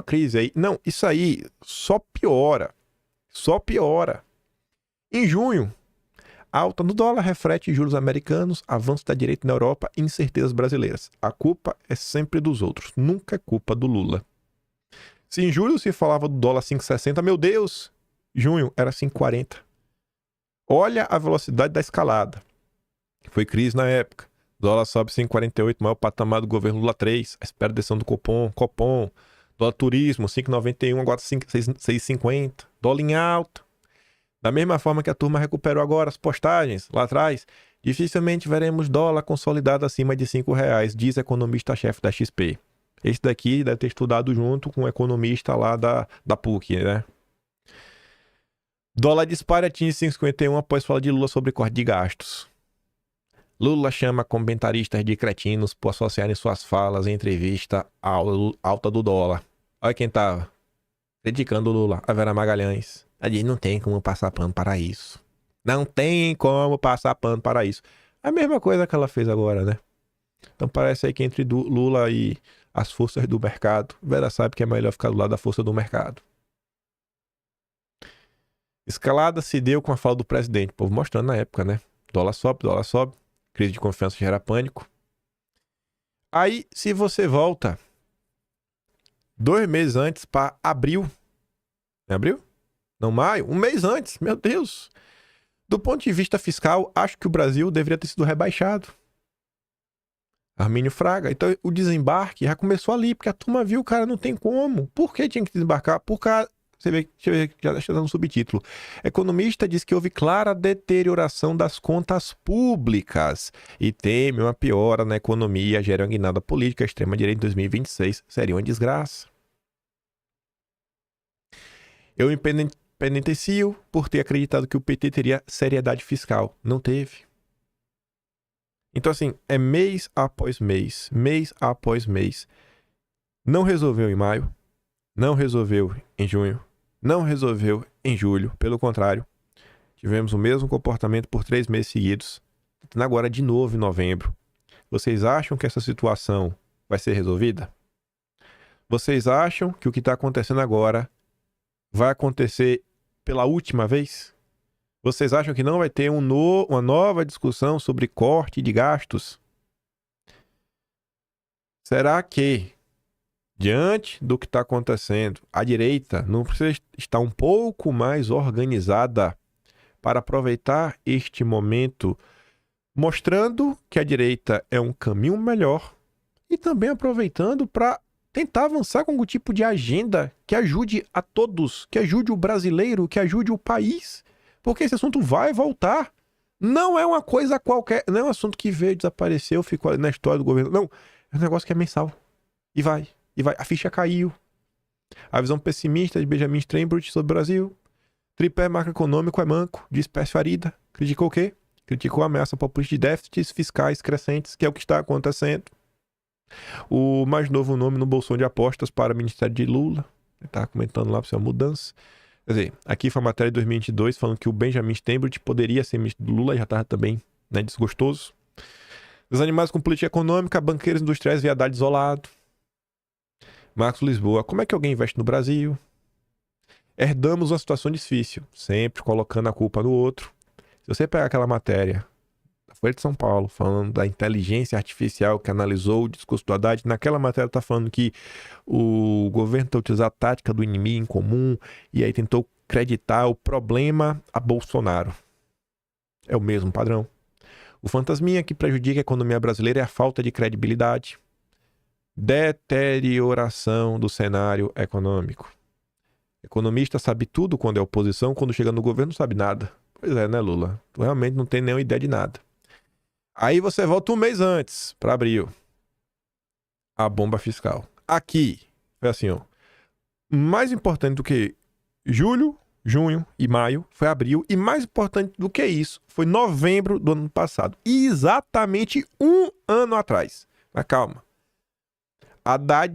crise aí. Não, isso aí só piora. Só piora. Em junho, alta no dólar reflete juros americanos, avanço da direita na Europa e incertezas brasileiras. A culpa é sempre dos outros, nunca é culpa do Lula. Se em julho se falava do dólar 5,60, meu Deus, junho era 5,40. Olha a velocidade da escalada. Foi crise na época. Dólar sobe 5,48, maior patamar do governo Lula 3. A espera de decisão do Copom. Dólar turismo, 5,91, agora 6,50. Dólar em alta. Da mesma forma que a turma recuperou agora as postagens lá atrás, dificilmente veremos dólar consolidado acima de R$5, diz economista-chefe da XP. Esse daqui deve ter estudado junto com o economista lá da PUC, né? Dólar dispara e atinge 5,51 após fala de Lula sobre corte de gastos. Lula chama comentaristas de cretinos por associarem suas falas em entrevista à alta do dólar. Olha quem tava criticando o Lula, a Vera Magalhães. Ela diz, não tem como passar pano para isso. Não tem como passar pano para isso. A mesma coisa que ela fez agora, né? Então parece aí que entre Lula e as forças do mercado, Vera sabe que é melhor ficar do lado da força do mercado. Escalada se deu com a fala do presidente. O povo mostrando na época, né? Dólar sobe. Crise de confiança gera pânico. Aí, se você volta 2 meses antes para abril. É abril? Não, maio? 1 mês antes. Meu Deus. Do ponto de vista fiscal, acho que o Brasil deveria ter sido rebaixado. Armínio Fraga. Então, o desembarque já começou ali, porque a turma viu, cara, não tem como. Por que tinha que desembarcar? Por causa... Você vê, deixa eu ver, já está dando um subtítulo. Economista diz que houve clara deterioração das contas públicas e teme uma piora na economia, gera uma guinada política. A extrema-direita em 2026 seria uma desgraça. Eu me penitencio por ter acreditado que o PT teria seriedade fiscal. Não teve. Então, assim, é mês após mês, mês após mês. Não resolveu em maio, não resolveu em junho, não resolveu em julho. Pelo contrário, tivemos o mesmo comportamento por 3 meses seguidos. Agora de novo em novembro. Vocês acham que essa situação vai ser resolvida? Vocês acham que o que está acontecendo agora vai acontecer pela última vez? Vocês acham que não vai ter uma nova discussão sobre corte de gastos? Será que, diante do que está acontecendo, a direita não precisa estar um pouco mais organizada para aproveitar este momento, mostrando que a direita é um caminho melhor e também aproveitando para tentar avançar com algum tipo de agenda que ajude a todos, que ajude o brasileiro, que ajude o país, porque esse assunto vai voltar. Não é uma coisa qualquer, não é um assunto que veio, desapareceu, ficou ali na história do governo. Não, é um negócio que é mensal. E vai. A ficha caiu. A visão pessimista de Benjamin Steinbrück sobre o Brasil. Tripé macroeconômico é manco, diz Pércio Arida. Criticou o quê? Criticou a ameaça populista de déficits fiscais crescentes, que é o que está acontecendo. O mais novo nome no bolsão de apostas para o Ministério de Lula. Ele está comentando lá para ser uma mudança. Quer dizer, aqui foi uma matéria de 2022 falando que o Benjamin Steinbrück poderia ser ministro do Lula, já estava também, né, desgostoso. Desanimados com política econômica, banqueiros industriais via Haddad isolado. Marcos Lisboa, como é que alguém investe no Brasil? Herdamos uma situação difícil, sempre colocando a culpa no outro. Se você pegar aquela matéria da Folha de São Paulo, falando da inteligência artificial que analisou o discurso do Haddad, naquela matéria está falando que o governo está utilizando a tática do inimigo em comum e aí tentou acreditar o problema a Bolsonaro. É o mesmo padrão. O fantasminha que prejudica a economia brasileira é a falta de credibilidade. Deterioração do cenário econômico. Economista sabe tudo quando é oposição, quando chega no governo não sabe nada. Pois é, né, Lula? Tu realmente não tem nenhuma ideia de nada. Aí você volta 1 mês antes, para abril. A bomba fiscal. Aqui, foi assim, ó. Mais importante do que julho, junho e maio foi abril. E mais importante do que isso foi novembro do ano passado. Exatamente um ano atrás. Mas calma. Haddad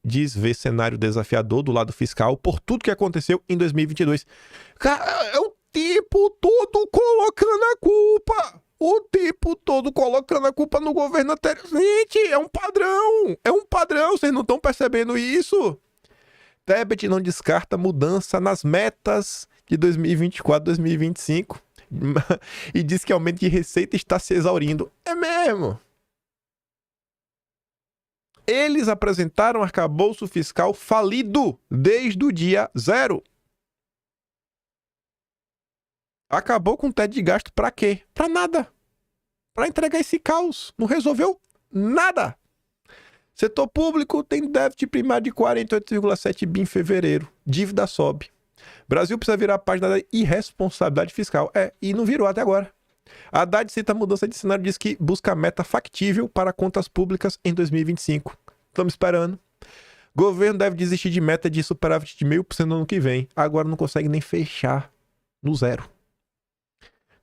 diz ver cenário desafiador do lado fiscal por tudo que aconteceu em 2022. Cara, é o tempo todo colocando a culpa. O tempo todo colocando a culpa no governo anterior. Gente, é um padrão. É um padrão. Vocês não estão percebendo isso? Tebet não descarta mudança nas metas de 2024, 2025 e diz que aumento de receita está se exaurindo. É mesmo. Eles apresentaram arcabouço fiscal falido desde o dia 0. Acabou com o teto de gasto pra quê? Pra nada. Pra entregar esse caos. Não resolveu nada. Setor público tem déficit primário de 48,7 bi em fevereiro. Dívida sobe. Brasil precisa virar a página da irresponsabilidade fiscal. E não virou até agora. Haddad cita a mudança de cenário e diz que busca meta factível para contas públicas em 2025. Estamos esperando. Governo deve desistir de meta de superávit de 0,5% no ano que vem. Agora não consegue nem fechar no 0.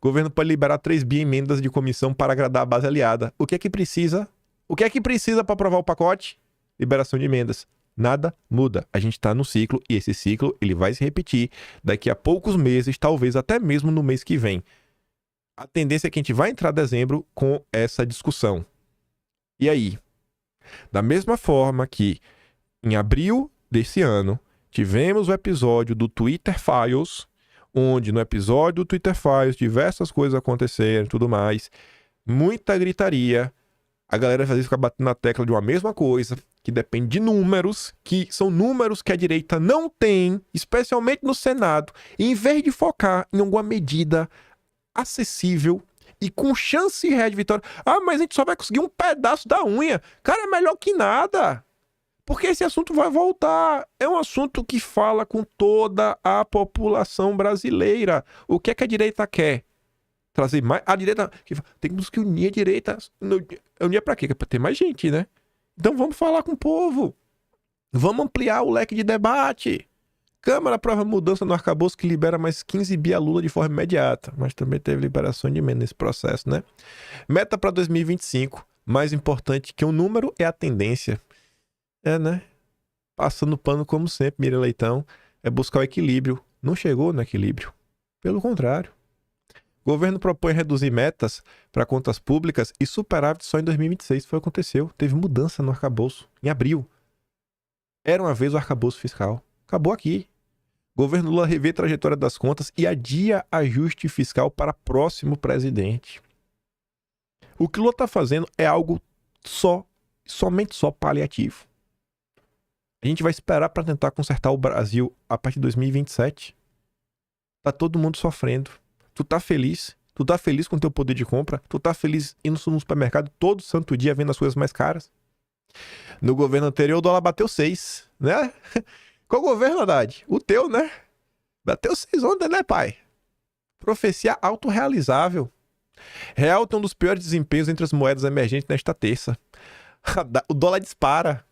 Governo pode liberar 3 bi emendas de comissão para agradar a base aliada. O que é que precisa? O que é que precisa para aprovar o pacote? Liberação de emendas. Nada muda. A gente está no ciclo e esse ciclo ele vai se repetir daqui a poucos meses, talvez até mesmo no mês que vem. A tendência é que a gente vai entrar em dezembro com essa discussão. E aí? Da mesma forma que em abril desse ano tivemos o episódio do Twitter Files, onde no episódio do Twitter Files diversas coisas aconteceram e tudo mais, muita gritaria, a galera às vezes fica batendo na tecla de uma mesma coisa, que depende de números, que são números que a direita não tem, especialmente no Senado, e em vez de focar em alguma medida acessível e com chance real de vitória. Mas a gente só vai conseguir um pedaço da unha. Cara, é melhor que nada. Porque esse assunto vai voltar. É um assunto que fala com toda a população brasileira. O que é que a direita quer? Trazer mais... A direita... Tem que unir a direita. Unir pra quê? Pra ter mais gente, né? Então vamos falar com o povo. Vamos ampliar o leque de debate. Câmara aprova mudança no arcabouço que libera mais 15 bi a Lula de forma imediata. Mas também teve liberação de emenda nesse processo, né? Meta para 2025. Mais importante que o número é a tendência. Né? Passando pano como sempre, Miriam Leitão. É buscar o equilíbrio. Não chegou no equilíbrio. Pelo contrário. O governo propõe reduzir metas para contas públicas e superávit só em 2026. Foi o que aconteceu. Teve mudança no arcabouço. Em abril. Era uma vez o arcabouço fiscal. Acabou aqui. Governo Lula revê a trajetória das contas e adia ajuste fiscal para próximo presidente. O que Lula está fazendo é algo somente paliativo. A gente vai esperar para tentar consertar o Brasil a partir de 2027. Tá todo mundo sofrendo. Tu tá feliz? Tu tá feliz com o teu poder de compra? Tu tá feliz indo no supermercado todo santo dia vendo as coisas mais caras? No governo anterior o dólar bateu 6, né? Qual governo, Haddad? O teu, né? Bateu 6 ontem, né, pai? Profecia autorrealizável. Real tem um dos piores desempenhos entre as moedas emergentes nesta terça. O dólar dispara.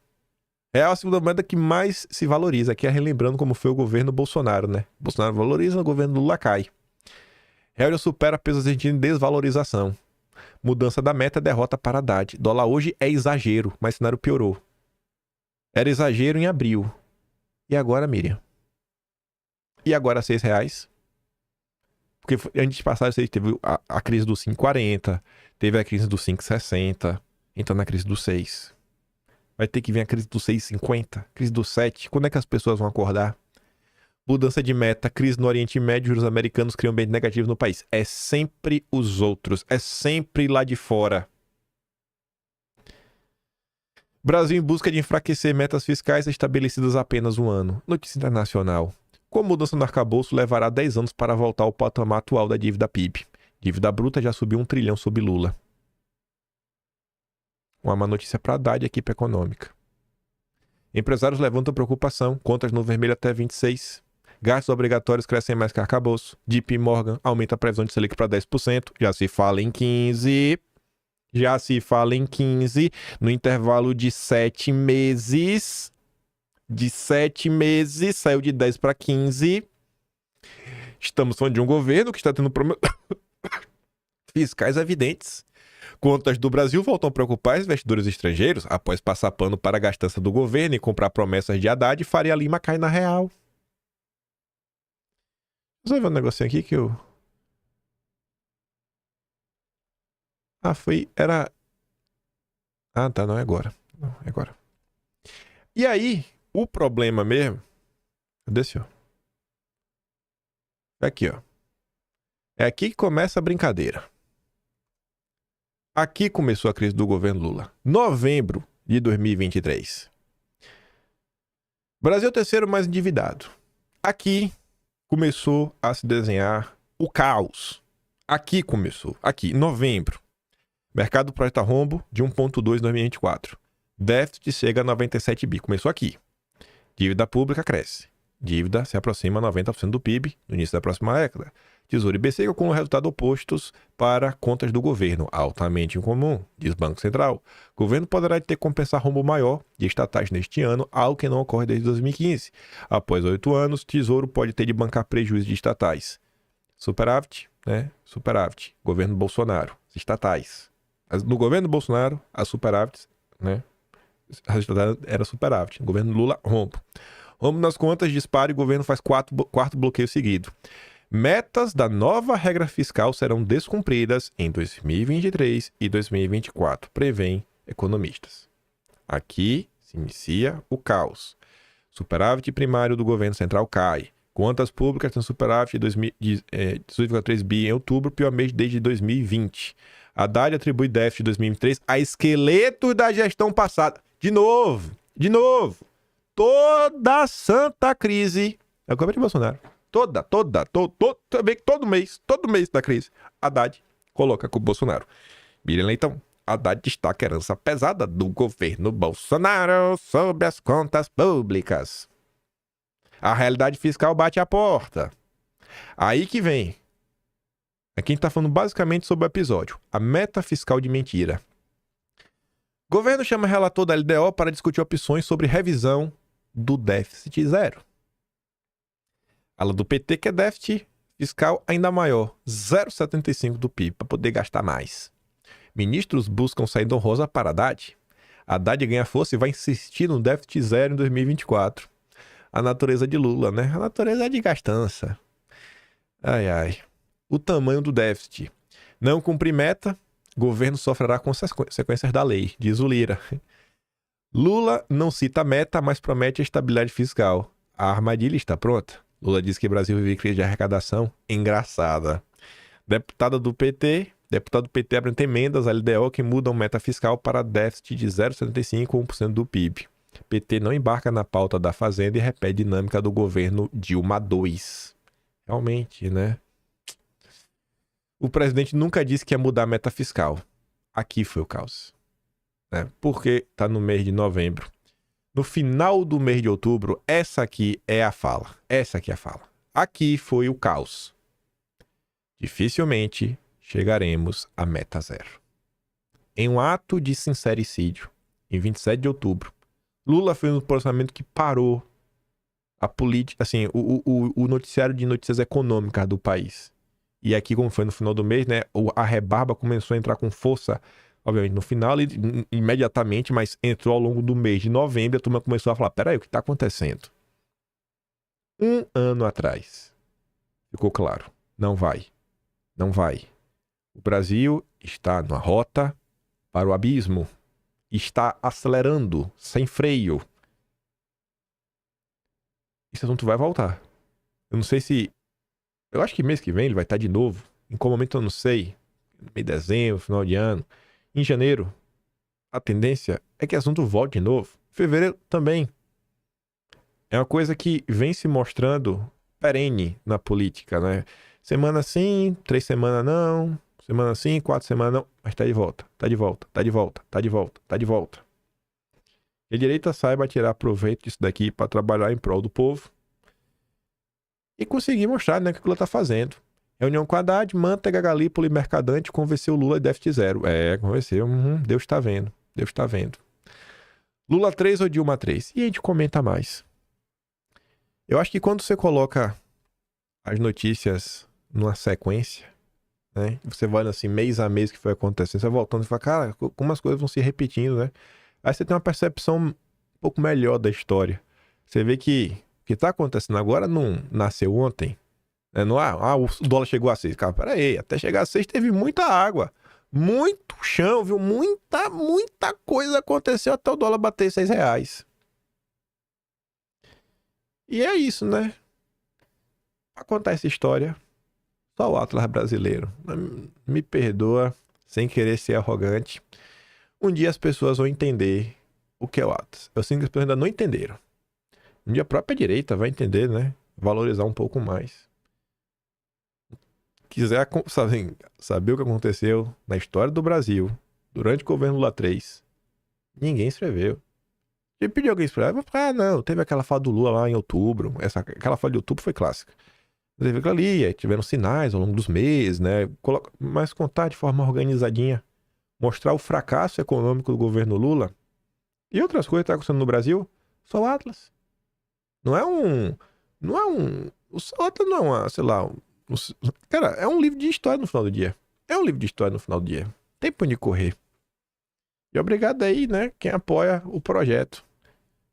Real é a segunda moeda que mais se valoriza, aqui é relembrando como foi o governo Bolsonaro, né? Bolsonaro valoriza, o governo Lula cai. Real já supera peso argentino em desvalorização. Mudança da meta, derrota para Haddad. Dólar hoje é exagero, mas o cenário piorou. Era exagero em abril. E agora, Miriam? E agora R$6? Porque antes de passar, você teve a crise do 5,40, teve a crise do 5,60, entrando na crise do 6. Vai ter que vir a crise do 6,50, crise do 7. Quando é que as pessoas vão acordar? Mudança de meta, crise no Oriente Médio, juros americanos criam ambiente negativo no país. É sempre os outros, é sempre lá de fora. Brasil em busca de enfraquecer metas fiscais estabelecidas há apenas um ano. Notícia internacional. Com a mudança no arcabouço, levará 10 anos para voltar ao patamar atual da dívida PIB. Dívida bruta já subiu 1 trilhão sob Lula. Uma má notícia para a Haddad, equipe econômica. Empresários levantam preocupação, contas no vermelho até 26. Gastos obrigatórios crescem mais que arcabouço. JP Morgan aumenta a previsão de Selic para 10%. Já se fala em 15%. No intervalo de 7 meses. de 7 meses, saiu de 10 para 15. Estamos falando de um governo que está tendo problemas fiscais evidentes. Contas do Brasil voltam a preocupar investidores estrangeiros após passar pano para a gastança do governo e comprar promessas de Haddad e Faria Lima cai na real. Deixa eu ver um negocinho aqui que eu... tá, não é agora. Não, é agora. E aí, o problema mesmo... Cadê esse, ó? Aqui, ó. É aqui que começa a brincadeira. Aqui começou a crise do governo Lula. Novembro de 2023. Brasil é o terceiro mais endividado. Aqui começou a se desenhar o caos. Aqui começou. Aqui, novembro. Mercado projeta rombo de 1,2 em 2024. Déficit chega a 97 bi. Começou aqui. Dívida pública cresce. Dívida se aproxima a 90% do PIB no início da próxima década. Tesouro e BC com resultado opostos para contas do governo, altamente incomum, diz Banco Central. O governo poderá ter que compensar rombo maior de estatais neste ano, algo que não ocorre desde 2015. Após 8 anos, Tesouro pode ter de bancar prejuízo de estatais. Superávit, né? Superávit. Governo Bolsonaro. Estatais. No governo Bolsonaro, as superávites, né? As estatais era superávit. No governo Lula, rombo. Rombo nas contas, dispara e o governo faz quarto bloqueio seguido. Metas da nova regra fiscal serão descumpridas em 2023 e 2024, prevêem economistas. Aqui se inicia o caos. Superávit primário do governo central cai. Contas públicas têm superávit de 18,3 bi em outubro, pior mês desde 2020. Haddad atribui déficit de 2023 a esqueletos da gestão passada. De novo. Toda a santa crise é o governo de Bolsonaro. Todo mês da crise, Haddad coloca com o Bolsonaro. Miriam Leitão, Haddad destaca a herança pesada do governo Bolsonaro sobre as contas públicas. A realidade fiscal bate a porta. Aí que vem. Aqui a gente tá falando basicamente sobre o episódio. A meta fiscal de mentira. Governo chama relator da LDO para discutir opções sobre revisão do déficit zero. Ala do PT quer déficit fiscal ainda maior, 0,75 do PIB, para poder gastar mais. Ministros buscam saída honrosa para Haddad. Haddad ganha força e vai insistir no déficit zero em 2024. A natureza de Lula, né? A natureza é de gastança. Ai. O tamanho do déficit. Não cumprir meta, governo sofrerá consequências da lei, diz o Lira. Lula não cita meta, mas promete a estabilidade fiscal. A armadilha está pronta. Lula diz que o Brasil vive crise de arrecadação engraçada. Deputado do PT apresenta emendas à LDO que mudam meta fiscal para déficit de 0,75% ou 1% do PIB. PT não embarca na pauta da Fazenda e repete dinâmica do governo Dilma II. Realmente, né? O presidente nunca disse que ia mudar a meta fiscal. Aqui foi o caos. Né? Porque está no mês de novembro. No final do mês de outubro, essa aqui é a fala. Aqui foi o caos. Dificilmente chegaremos à meta zero. Em um ato de sincericídio, em 27 de outubro, Lula fez um posicionamento que parou a política, assim, o noticiário de notícias econômicas do país. E aqui, como foi no final do mês, né, a rebarba começou a entrar com força. Obviamente, no final, imediatamente, mas entrou ao longo do mês de novembro, a turma começou a falar, peraí, o que está acontecendo? Um ano atrás, ficou claro, não vai. O Brasil está numa rota para o abismo, está acelerando, sem freio. Esse assunto vai voltar. Eu não sei se... Eu acho que mês que vem ele vai estar de novo. Em qual momento eu não sei. Meio de dezembro, final de ano. Em janeiro, a tendência é que o assunto volte de novo. Fevereiro também. É uma coisa que vem se mostrando perene na política, né? Semana sim, 3 semanas não. Semana sim, 4 semanas não. Mas tá de volta. E a direita saiba tirar proveito disso daqui para trabalhar em prol do povo. E conseguir mostrar, né, o que o Lula tá fazendo. Reunião com Haddad, Manteiga, Galípoli, Mercadante, convenceu Lula de déficit zero. Convenceu. Deus está vendo. Lula 3 ou Dilma 3? E a gente comenta mais. Eu acho que quando você coloca as notícias numa sequência, né? Você vai assim, mês a mês que foi acontecendo, você vai voltando e fala, cara, como as coisas vão se repetindo, né? Aí você tem uma percepção um pouco melhor da história. Você vê que o que tá acontecendo agora não nasceu ontem. Né? Não, o dólar chegou a 6. Cara, peraí, até chegar a 6 teve muita água. Muito chão, viu? Muita coisa aconteceu até o dólar bater R$6. E é isso, né? Pra contar essa história, só o Atlas brasileiro. Me perdoa, sem querer ser arrogante. Um dia as pessoas vão entender o que é o Atlas. Eu sinto que as pessoas ainda não entenderam. Um dia a própria direita vai entender, né? Valorizar um pouco mais. Quiser saber o que aconteceu na história do Brasil durante o governo Lula 3, ninguém escreveu. E pediu alguém escrever. Não, teve aquela fala do Lula lá em outubro. Aquela fala de outubro foi clássica. Teve aquilo ali, aí tiveram sinais ao longo dos meses, né? Mas contar de forma organizadinha. Mostrar o fracasso econômico do governo Lula e outras coisas que estão acontecendo no Brasil. Só o Atlas. Não é um... O Atlas não é uma, sei lá... Cara, é um livro de história no final do dia. Tem pra onde correr. E obrigado aí, né? Quem apoia o projeto.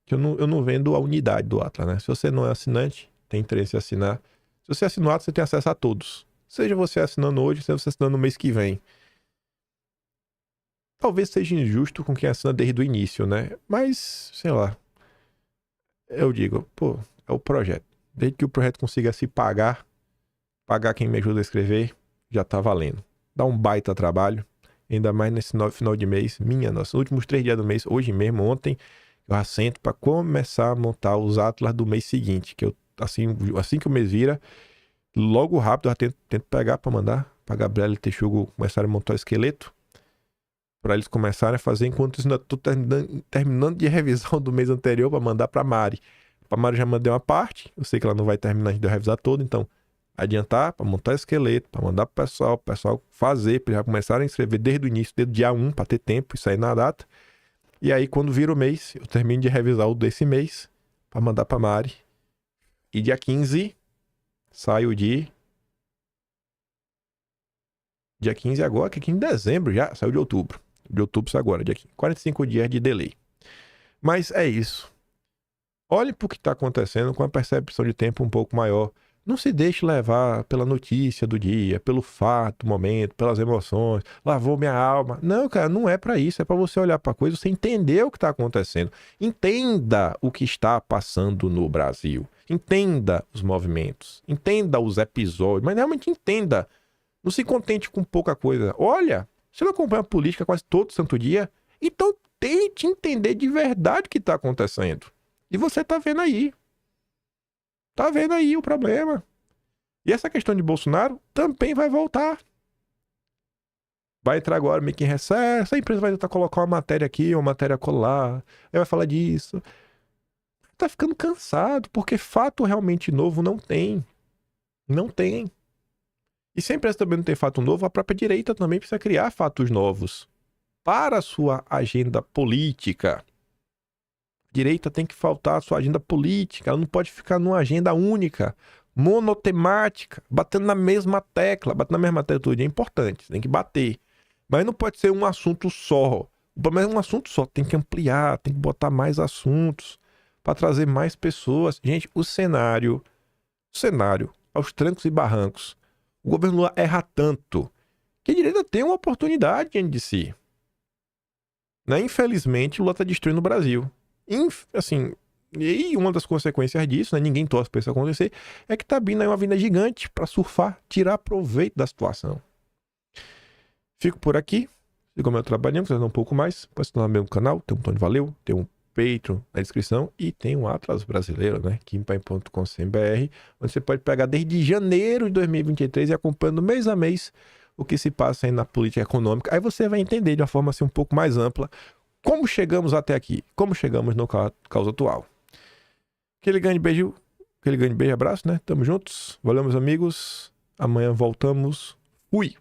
Que eu não vendo a unidade do Atlas, né? Se você não é assinante, tem interesse em assinar. Se você assinar o Atlas, você tem acesso a todos. Seja você assinando hoje, seja você assinando no mês que vem. Talvez seja injusto com quem assina desde o início, né? Mas, sei lá. Eu digo, pô, é o projeto. Desde que o projeto consiga se pagar quem me ajuda a escrever, já tá valendo. Dá um baita trabalho. Ainda mais nesse final de mês. Nos últimos 3 dias do mês, hoje mesmo, ontem, eu assento para começar a montar os Atlas do mês seguinte. Que eu, assim que o mês vira, logo rápido eu tento pegar para mandar para Gabriela e Texugo começarem a montar o esqueleto. Para eles começarem a fazer, enquanto isso ainda tô terminando de revisar o do mês anterior para mandar para Mari. Para Mari já mandei uma parte, eu sei que ela não vai terminar de revisar todo, então adiantar para montar esqueleto, para mandar pro pessoal, fazer, para já começarem a escrever desde o início, desde o dia 1, para ter tempo e sair na data. E aí quando vira o mês, eu termino de revisar o desse mês para mandar para Mari. E dia 15 sai o dia 15 agora, que aqui em dezembro já saiu de outubro. De outubro sai agora, dia 15. 45 dias de delay. Mas é isso. Olhe para o que está acontecendo com a percepção de tempo um pouco maior. Não se deixe levar pela notícia do dia, pelo fato, momento, pelas emoções. Lavou minha alma. Não, cara, não é para isso. É para você olhar para a coisa, você entender o que está acontecendo. Entenda o que está passando no Brasil. Entenda os movimentos. Entenda os episódios. Mas realmente entenda. Não se contente com pouca coisa. Olha, você não acompanha a política quase todo santo dia? Então tente entender de verdade o que está acontecendo. E você tá vendo aí. Tá vendo aí o problema. E essa questão de Bolsonaro também vai voltar. Vai entrar agora meio que em recesso. Essa empresa vai tentar colocar uma matéria aqui, uma matéria colar. Aí vai falar disso. Tá ficando cansado, porque fato realmente novo não tem. Não tem. E se a empresa também não tem fato novo, a própria direita também precisa criar fatos novos para a sua agenda política. A direita tem que faltar a sua agenda política, ela não pode ficar numa agenda única, monotemática, batendo na mesma tecla. Bater na mesma tecla todo dia é importante, tem que bater. Mas não pode ser um assunto só. O problema é um assunto só, tem que ampliar, tem que botar mais assuntos para trazer mais pessoas. Gente, o cenário, aos trancos e barrancos, o governo Lula erra tanto que a direita tem uma oportunidade diante de si. Né? Infelizmente, o Lula está destruindo o Brasil. Assim, e uma das consequências disso, né, ninguém torce para isso acontecer, é que tá vindo aí uma vinda gigante para surfar, tirar proveito da situação. Fico por aqui. Siga o meu trabalhinho, quiser dar um pouco mais, pode se tornar no meu canal, tem um botão de valeu, tem um Patreon na descrição e tem um Atlas brasileiro, né, kimpaim.com.br, onde você pode pegar desde janeiro de 2023 e acompanhando mês a mês o que se passa aí na política econômica. Aí você vai entender de uma forma assim um pouco mais ampla como chegamos até aqui, como chegamos no caos atual. Aquele grande beijo, abraço, né? Tamo juntos. Valeu, meus amigos. Amanhã voltamos. Fui!